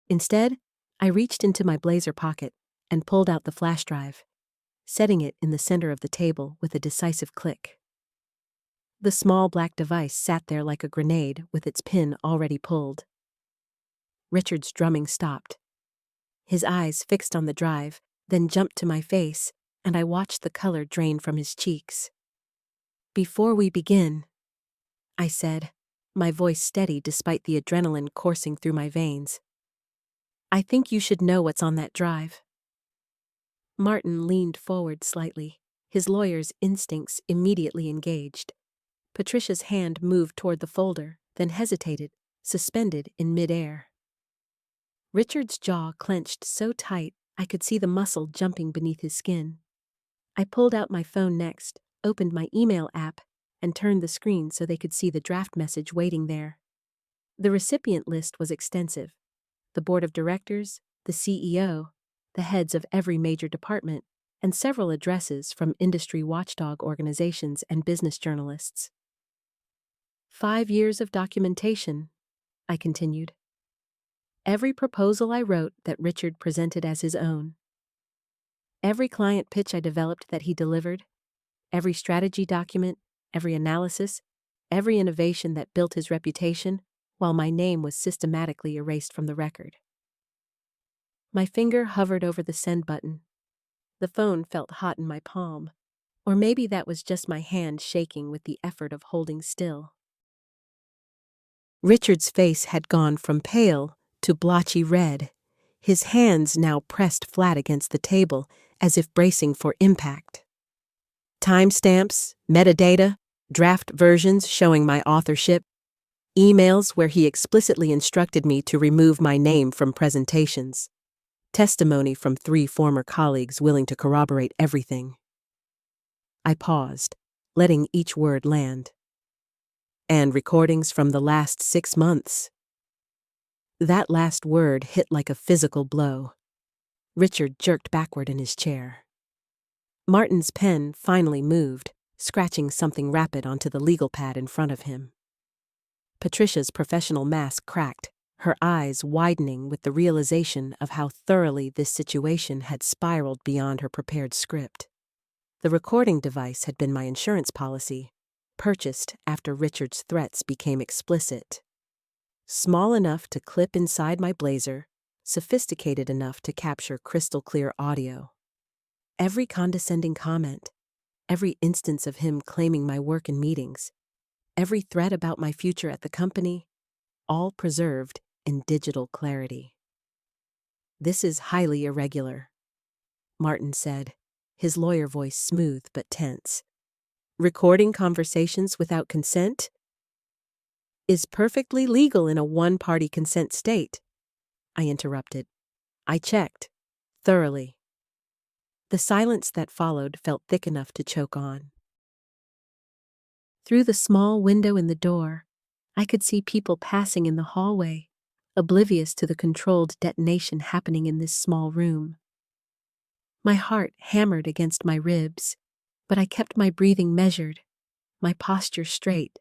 Instead, I reached into my blazer pocket and pulled out the flash drive, setting it in the center of the table with a decisive click. The small black device sat there like a grenade with its pin already pulled. Richard's drumming stopped. His eyes fixed on the drive, then jumped to my face, and I watched the color drain from his cheeks. "Before we begin," I said, my voice steady despite the adrenaline coursing through my veins, "I think you should know what's on that drive." Martin leaned forward slightly, his lawyer's instincts immediately engaged. Patricia's hand moved toward the folder, then hesitated, suspended in midair. Richard's jaw clenched so tight I could see the muscle jumping beneath his skin. I pulled out my phone next, opened my email app, and turned the screen so they could see the draft message waiting there. The recipient list was extensive. The board of directors, the CEO, the heads of every major department, and several addresses from industry watchdog organizations and business journalists. 5 years of documentation, I continued. Every proposal I wrote that Richard presented as his own. Every client pitch I developed that he delivered. Every strategy document, every analysis, every innovation that built his reputation, while my name was systematically erased from the record. My finger hovered over the send button. The phone felt hot in my palm, or maybe that was just my hand shaking with the effort of holding still. Richard's face had gone from pale to blotchy red, his hands now pressed flat against the table as if bracing for impact. Timestamps, metadata, draft versions showing my authorship, emails where he explicitly instructed me to remove my name from presentations, testimony from 3 former colleagues willing to corroborate everything. I paused, letting each word land. And recordings from the last 6 months. That last word hit like a physical blow. Richard jerked backward in his chair. Martin's pen finally moved, scratching something rapid onto the legal pad in front of him. Patricia's professional mask cracked, her eyes widening with the realization of how thoroughly this situation had spiraled beyond her prepared script. The recording device had been my insurance policy, purchased after Richard's threats became explicit. Small enough to clip inside my blazer, sophisticated enough to capture crystal-clear audio. Every condescending comment, every instance of him claiming my work in meetings, every threat about my future at the company, all preserved in digital clarity. "This is highly irregular," Martin said, his lawyer voice smooth but tense. "Recording conversations without consent is perfectly legal in a one-party consent state," I interrupted. "I checked. Thoroughly." The silence that followed felt thick enough to choke on. Through the small window in the door, I could see people passing in the hallway, oblivious to the controlled detonation happening in this small room. My heart hammered against my ribs, but I kept my breathing measured, my posture straight,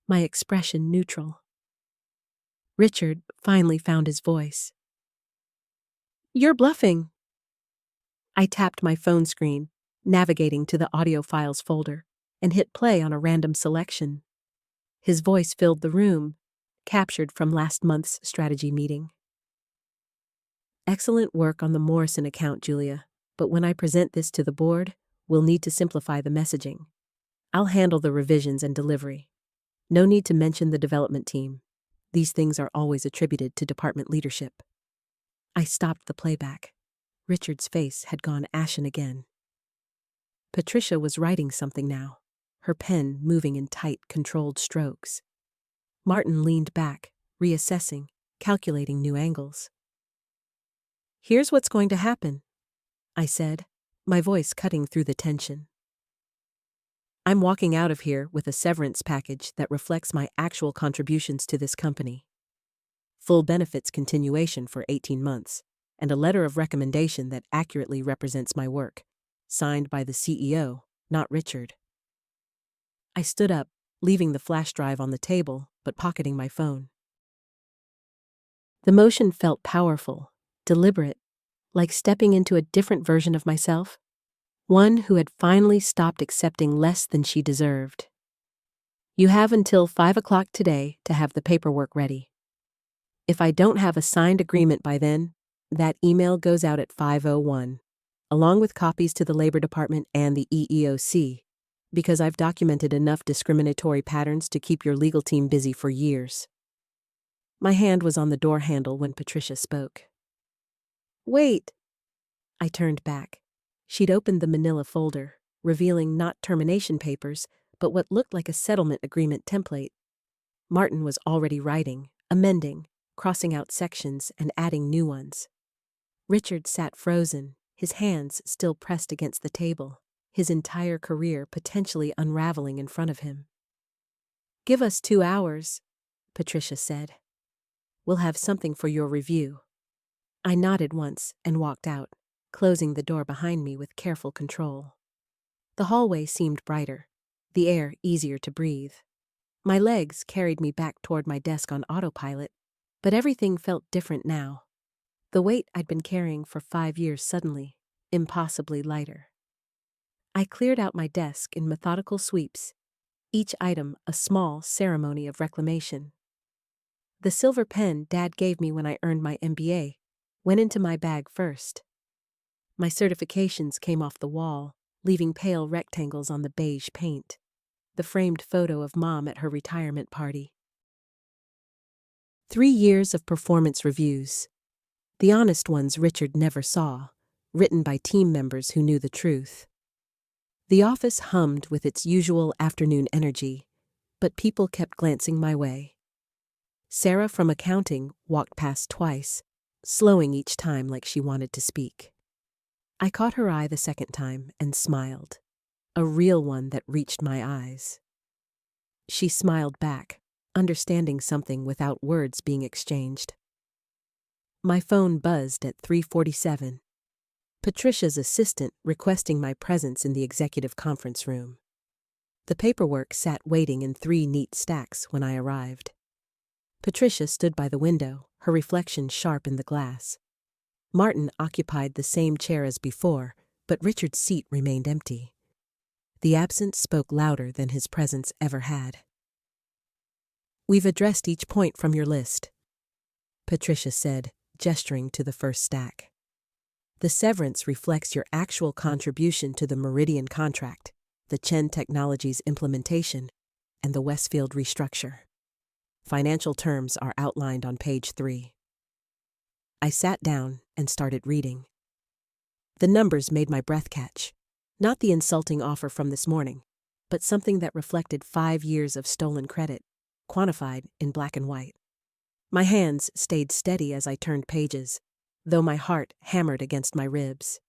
my expression neutral. Richard finally found his voice. "You're bluffing." I tapped my phone screen, navigating to the audio files folder, and hit play on a random selection. His voice filled the room, captured from last month's strategy meeting. "Excellent work on the Morrison account, Julia, but when I present this to the board, we'll need to simplify the messaging. I'll handle the revisions and delivery. No need to mention the development team. These things are always attributed to department leadership." I stopped the playback. Richard's face had gone ashen again. Patricia was writing something now, her pen moving in tight, controlled strokes. Martin leaned back, reassessing, calculating new angles. "Here's what's going to happen," I said, my voice cutting through the tension. "I'm walking out of here with a severance package that reflects my actual contributions to this company. Full benefits continuation for 18 months, and a letter of recommendation that accurately represents my work, signed by the CEO, not Richard." I stood up, leaving the flash drive on the table, but pocketing my phone. The motion felt powerful, deliberate, like stepping into a different version of myself, one who had finally stopped accepting less than she deserved. "You have until 5 o'clock today to have the paperwork ready. If I don't have a signed agreement by then, that email goes out at 5:01, along with copies to the Labor Department and the EEOC, because I've documented enough discriminatory patterns to keep your legal team busy for years." My hand was on the door handle when Patricia spoke. "Wait." I turned back. She'd opened the manila folder, revealing not termination papers, but what looked like a settlement agreement template. Martin was already writing, amending, crossing out sections and adding new ones. Richard sat frozen, his hands still pressed against the table, his entire career potentially unraveling in front of him. "Give us 2 hours," Patricia said. "We'll have something for your review." I nodded once and walked out, closing the door behind me with careful control. The hallway seemed brighter, the air easier to breathe. My legs carried me back toward my desk on autopilot, but everything felt different now. The weight I'd been carrying for 5 years suddenly, impossibly lighter. I cleared out my desk in methodical sweeps, each item a small ceremony of reclamation. The silver pen Dad gave me when I earned my MBA went into my bag first. My certifications came off the wall, leaving pale rectangles on the beige paint. The framed photo of Mom at her retirement party. 3 years of performance reviews. The honest ones Richard never saw, written by team members who knew the truth. The office hummed with its usual afternoon energy, but people kept glancing my way. Sarah from accounting walked past twice, slowing each time like she wanted to speak. I caught her eye the second time and smiled. a real one that reached my eyes. She smiled back, understanding something without words being exchanged. My phone buzzed at 3:47. Patricia's assistant requesting my presence in the executive conference room. The paperwork sat waiting in 3 neat stacks when I arrived. Patricia stood by the window, her reflection sharp in the glass. Martin occupied the same chair as before, but Richard's seat remained empty. The absence spoke louder than his presence ever had. "We've addressed each point from your list," Patricia said, gesturing to the first stack. "The severance reflects your actual contribution to the Meridian contract, the Chen Technologies implementation, and the Westfield restructure. Financial terms are outlined on page 3. I sat down and started reading. The numbers made my breath catch. Not the insulting offer from this morning, but something that reflected 5 years of stolen credit, quantified in black and white. My hands stayed steady as I turned pages, though my heart hammered against my ribs.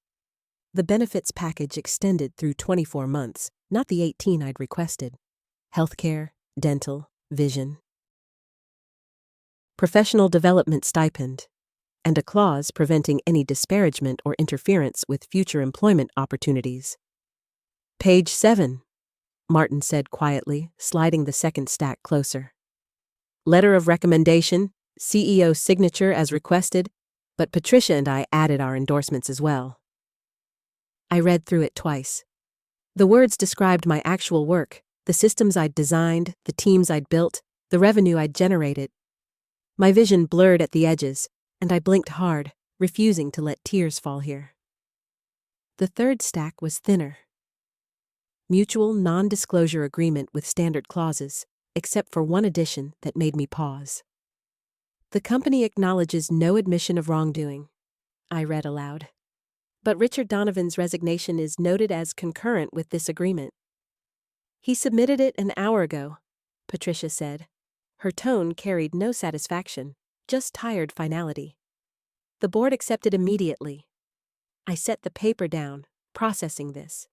The benefits package extended through 24 months, not the 18 I'd requested. Healthcare, dental, vision. Professional development stipend, and a clause preventing any disparagement or interference with future employment opportunities. "Page 7, Martin said quietly, sliding the second stack closer. "Letter of recommendation, CEO signature as requested, but Patricia and I added our endorsements as well." I read through it twice. The words described my actual work, the systems I'd designed, the teams I'd built, the revenue I'd generated. My vision blurred at the edges, and I blinked hard, refusing to let tears fall here. The third stack was thinner. Mutual non-disclosure agreement with standard clauses, except for one addition that made me pause. "The company acknowledges no admission of wrongdoing," I read aloud. "But Richard Donovan's resignation is noted as concurrent with this agreement." "He submitted it an hour ago," Patricia said. Her tone carried no satisfaction, just tired finality. "The board accepted immediately." I set the paper down, processing this.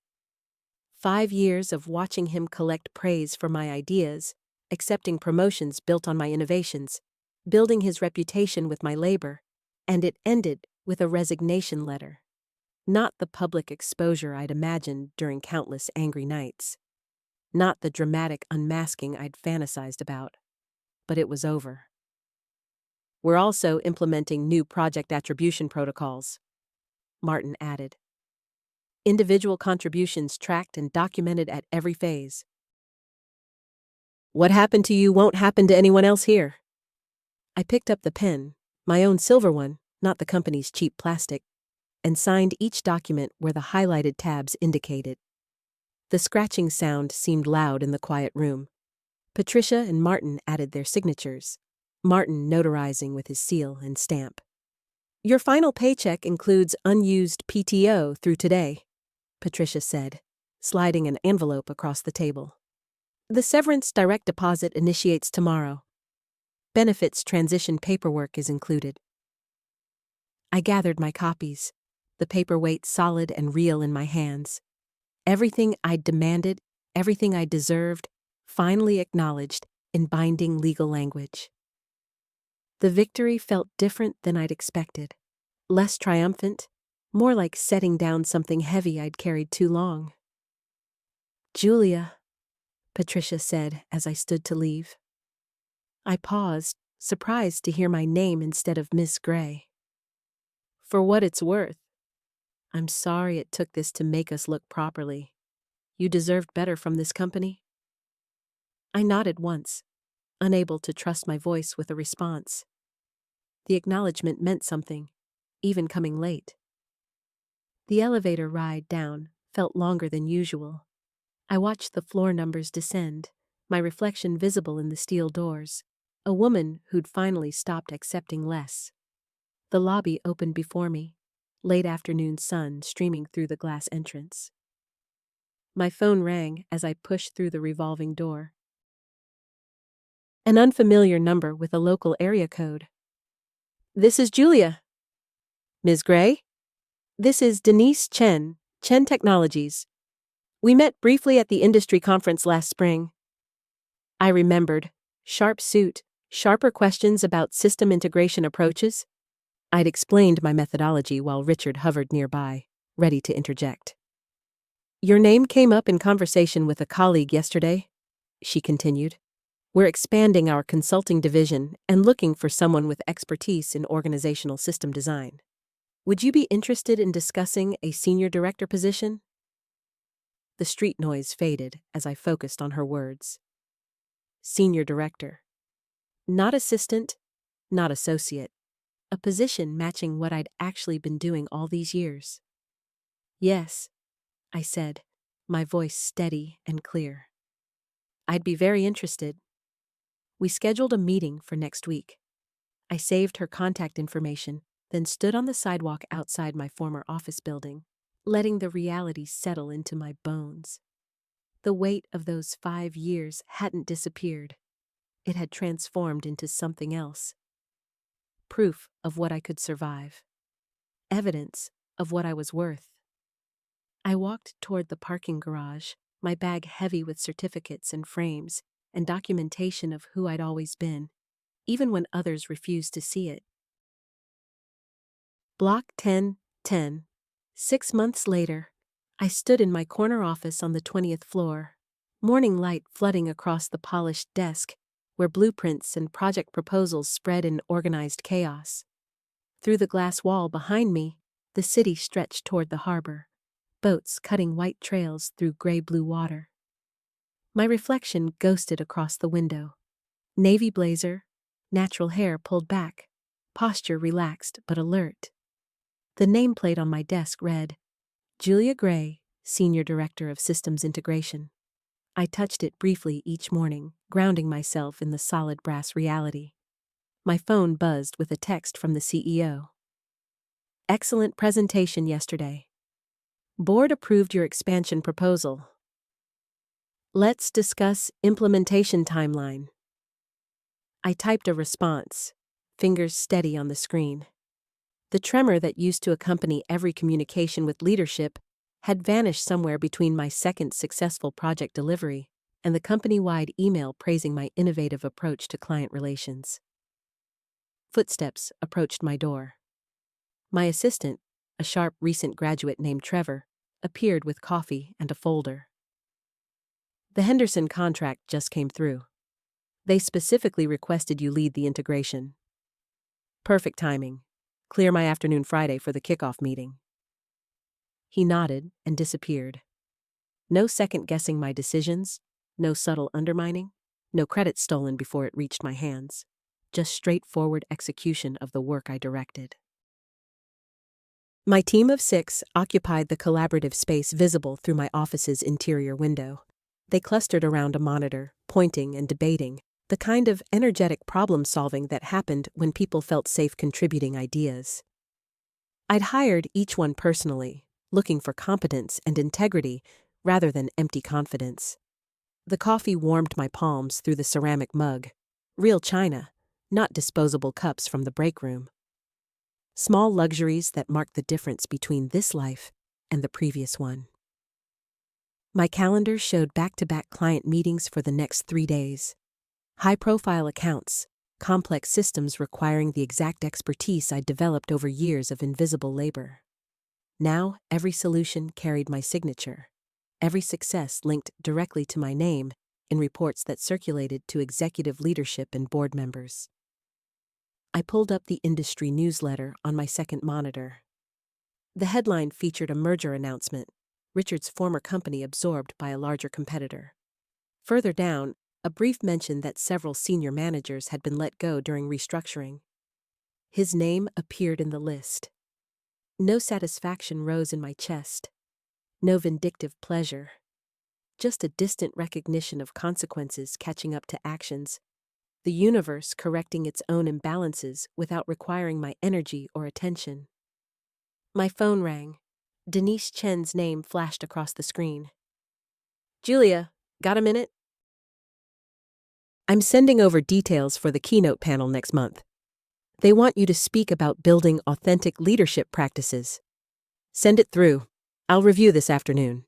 5 years of watching him collect praise for my ideas, accepting promotions built on my innovations, building his reputation with my labor, and it ended with a resignation letter. Not the public exposure I'd imagined during countless angry nights. Not the dramatic unmasking I'd fantasized about. But it was over. "We're also implementing new project attribution protocols," Martin added. "Individual contributions tracked and documented at every phase." "What happened to you won't happen to anyone else here." I picked up the pen, my own silver one, not the company's cheap plastic, and signed each document where the highlighted tabs indicated. The scratching sound seemed loud in the quiet room. Patricia and Martin added their signatures, Martin notarizing with his seal and stamp. "Your final paycheck includes unused PTO through today," Patricia said, sliding an envelope across the table. "The severance direct deposit initiates tomorrow. Benefits transition paperwork is included." I gathered my copies, the paperweight solid and real in my hands. Everything I'd demanded, everything I deserved, finally acknowledged in binding legal language. The victory felt different than I'd expected. Less triumphant, more like setting down something heavy I'd carried too long. "Julia," Patricia said as I stood to leave. I paused, surprised to hear my name instead of Miss Gray. "For what it's worth. I'm sorry it took this to make us look properly. You deserved better from this company." I nodded once, unable to trust my voice with a response. The acknowledgement meant something, even coming late. The elevator ride down felt longer than usual. I watched the floor numbers descend, my reflection visible in the steel doors, a woman who'd finally stopped accepting less. The lobby opened before me, late afternoon sun streaming through the glass entrance. My phone rang as I pushed through the revolving door. An unfamiliar number with a local area code. "This is Julia." "Ms. Gray?" "This is Denise Chen, Chen Technologies." We met briefly at the industry conference last spring. I remembered. Sharp suit, sharper questions about system integration approaches. I'd explained my methodology while Richard hovered nearby, ready to interject. Your name came up in conversation with a colleague yesterday, she continued. We're expanding our consulting division and looking for someone with expertise in organizational system design. Would you be interested in discussing a senior director position? The street noise faded as I focused on her words. Senior director. Not assistant, not associate. A position matching what I'd actually been doing all these years. Yes, I said, my voice steady and clear. I'd be very interested. We scheduled a meeting for next week. I saved her contact information, then stood on the sidewalk outside my former office building, letting the reality settle into my bones. The weight of those 5 years hadn't disappeared. It had transformed into something else. Proof of what I could survive. Evidence of what I was worth. I walked toward the parking garage, my bag heavy with certificates and frames and documentation of who I'd always been, even when others refused to see it. Block 1010. 6 months later, I stood in my corner office on the 20th floor, morning light flooding across the polished desk, where blueprints and project proposals spread in organized chaos. Through the glass wall behind me, the city stretched toward the harbor, boats cutting white trails through gray-blue water. My reflection ghosted across the window. Navy blazer, natural hair pulled back, posture relaxed but alert. The nameplate on my desk read, Julia Gray, Senior Director of Systems Integration. I touched it briefly each morning, grounding myself in the solid brass reality. My phone buzzed with a text from the CEO. Excellent presentation yesterday. Board approved your expansion proposal. Let's discuss implementation timeline. I typed a response, fingers steady on the screen. The tremor that used to accompany every communication with leadership had vanished somewhere between my second successful project delivery and the company-wide email praising my innovative approach to client relations. Footsteps approached my door. My assistant, a sharp recent graduate named Trevor, appeared with coffee and a folder. The Henderson contract just came through. They specifically requested you lead the integration. Perfect timing. Clear my afternoon Friday for the kickoff meeting. He nodded and disappeared. No second-guessing my decisions, no subtle undermining, no credit stolen before it reached my hands. Just straightforward execution of the work I directed. My team of 6 occupied the collaborative space visible through my office's interior window. They clustered around a monitor, pointing and debating, the kind of energetic problem-solving that happened when people felt safe contributing ideas. I'd hired each one personally, looking for competence and integrity rather than empty confidence. The coffee warmed my palms through the ceramic mug, real china, not disposable cups from the break room. Small luxuries that marked the difference between this life and the previous one. My calendar showed back-to-back client meetings for the next 3 days. High-profile accounts, complex systems requiring the exact expertise I'd developed over years of invisible labor. Now, every solution carried my signature. Every success linked directly to my name in reports that circulated to executive leadership and board members. I pulled up the industry newsletter on my second monitor. The headline featured a merger announcement, Richard's former company absorbed by a larger competitor. Further down, a brief mention that several senior managers had been let go during restructuring. His name appeared in the list. No satisfaction rose in my chest. No vindictive pleasure. Just a distant recognition of consequences catching up to actions. The universe correcting its own imbalances without requiring my energy or attention. My phone rang. Denise Chen's name flashed across the screen. Julia, got a minute? I'm sending over details for the keynote panel next month. They want you to speak about building authentic leadership practices. Send it through. I'll review this afternoon.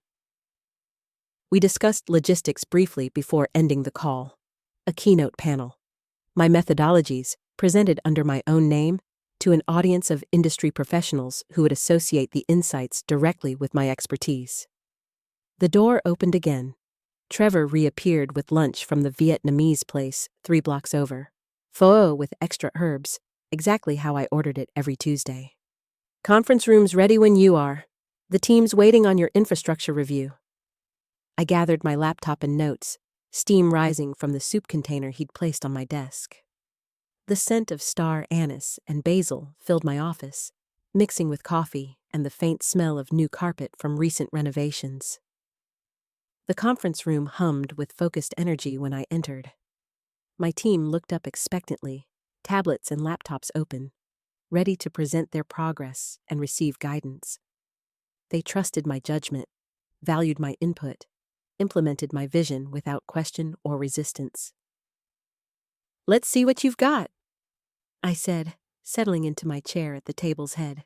We discussed logistics briefly before ending the call. A keynote panel. My methodologies, presented under my own name, to an audience of industry professionals who would associate the insights directly with my expertise. The door opened again. Trevor reappeared with lunch from the Vietnamese place 3 blocks over. Pho with extra herbs, exactly how I ordered it every Tuesday. Conference room's ready when you are. The team's waiting on your infrastructure review. I gathered my laptop and notes, steam rising from the soup container he'd placed on my desk. The scent of star anise and basil filled my office, mixing with coffee and the faint smell of new carpet from recent renovations. The conference room hummed with focused energy when I entered. My team looked up expectantly, tablets and laptops open, ready to present their progress and receive guidance. They trusted my judgment, valued my input, implemented my vision without question or resistance. "Let's see what you've got," I said, settling into my chair at the table's head.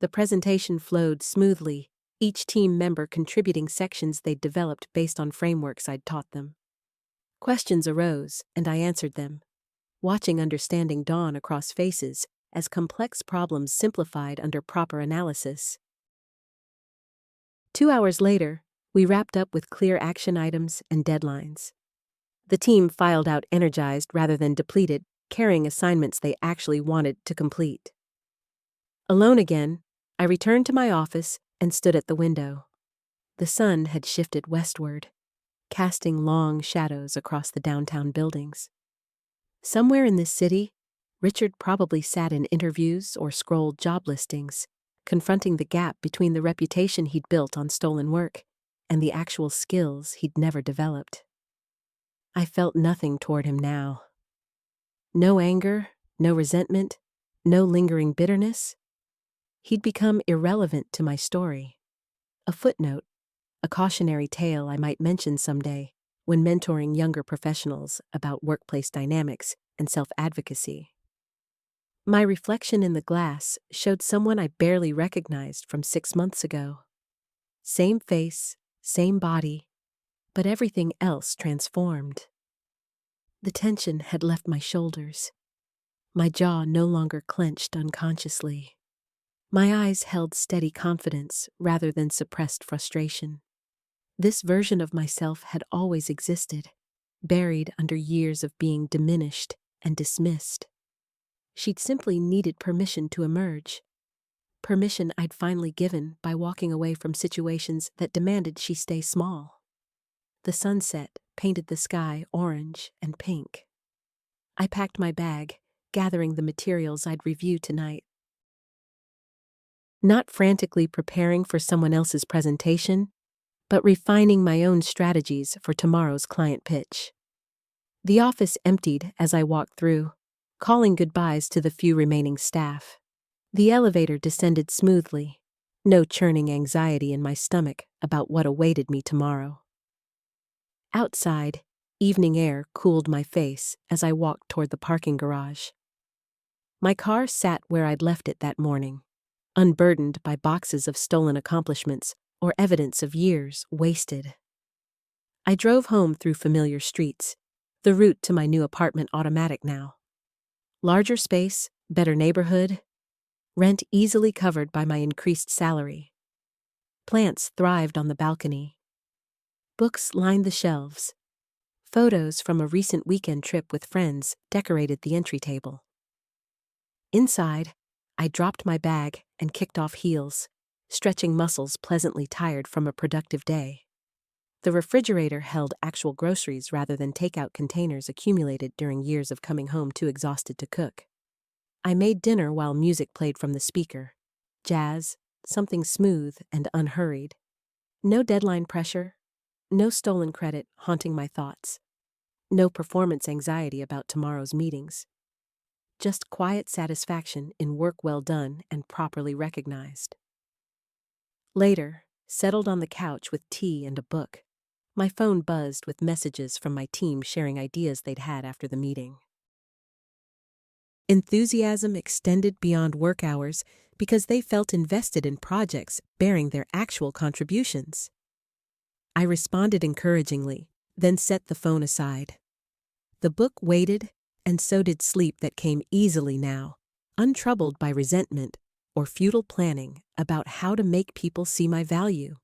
The presentation flowed smoothly, each team member contributing sections they'd developed based on frameworks I'd taught them. Questions arose, and I answered them, watching understanding dawn across faces as complex problems simplified under proper analysis. 2 hours later, we wrapped up with clear action items and deadlines. The team filed out energized rather than depleted, carrying assignments they actually wanted to complete. Alone again, I returned to my office and stood at the window. The sun had shifted westward, casting long shadows across the downtown buildings. Somewhere in this city, Richard probably sat in interviews or scrolled job listings, confronting the gap between the reputation he'd built on stolen work and the actual skills he'd never developed. I felt nothing toward him now. No anger, no resentment, no lingering bitterness. He'd become irrelevant to my story. A footnote, a cautionary tale I might mention someday when mentoring younger professionals about workplace dynamics and self-advocacy. My reflection in the glass showed someone I barely recognized from 6 months ago. Same face, same body, but everything else transformed. The tension had left my shoulders. My jaw no longer clenched unconsciously. My eyes held steady confidence rather than suppressed frustration. This version of myself had always existed, buried under years of being diminished and dismissed. She'd simply needed permission to emerge. Permission I'd finally given by walking away from situations that demanded she stay small. The sunset painted the sky orange and pink. I packed my bag, gathering the materials I'd review tonight. Not frantically preparing for someone else's presentation, but refining my own strategies for tomorrow's client pitch. The office emptied as I walked through, calling goodbyes to the few remaining staff. The elevator descended smoothly, no churning anxiety in my stomach about what awaited me tomorrow. Outside, evening air cooled my face as I walked toward the parking garage. My car sat where I'd left it that morning, unburdened by boxes of stolen accomplishments or evidence of years wasted. I drove home through familiar streets, the route to my new apartment automatic now. Larger space, better neighborhood, rent easily covered by my increased salary. Plants thrived on the balcony. Books lined the shelves. Photos from a recent weekend trip with friends decorated the entry table. Inside, I dropped my bag and kicked off heels, stretching muscles pleasantly tired from a productive day. The refrigerator held actual groceries rather than takeout containers accumulated during years of coming home too exhausted to cook. I made dinner while music played from the speaker. Jazz, something smooth and unhurried. No deadline pressure, no stolen credit haunting my thoughts. No performance anxiety about tomorrow's meetings. Just quiet satisfaction in work well done and properly recognized. Later, settled on the couch with tea and a book, my phone buzzed with messages from my team sharing ideas they'd had after the meeting. Enthusiasm extended beyond work hours because they felt invested in projects bearing their actual contributions. I responded encouragingly, then set the phone aside. The book waited, and so did sleep that came easily now, untroubled by resentment or futile planning about how to make people see my value.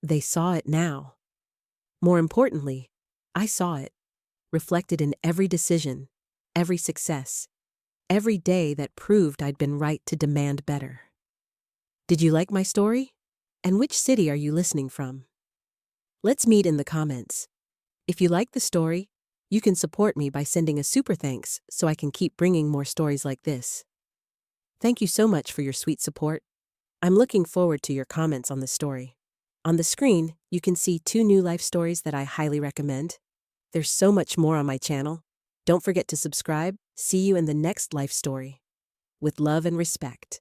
They saw it now. More importantly, I saw it, reflected in every decision, every success, every day that proved I'd been right to demand better. Did you like my story? And which city are you listening from? Let's meet in the comments. If you like the story, you can support me by sending a super thanks so I can keep bringing more stories like this. Thank you so much for your sweet support. I'm looking forward to your comments on the story. On the screen, you can see 2 new life stories that I highly recommend. There's so much more on my channel. Don't forget to subscribe. See you in the next life story. With love and respect.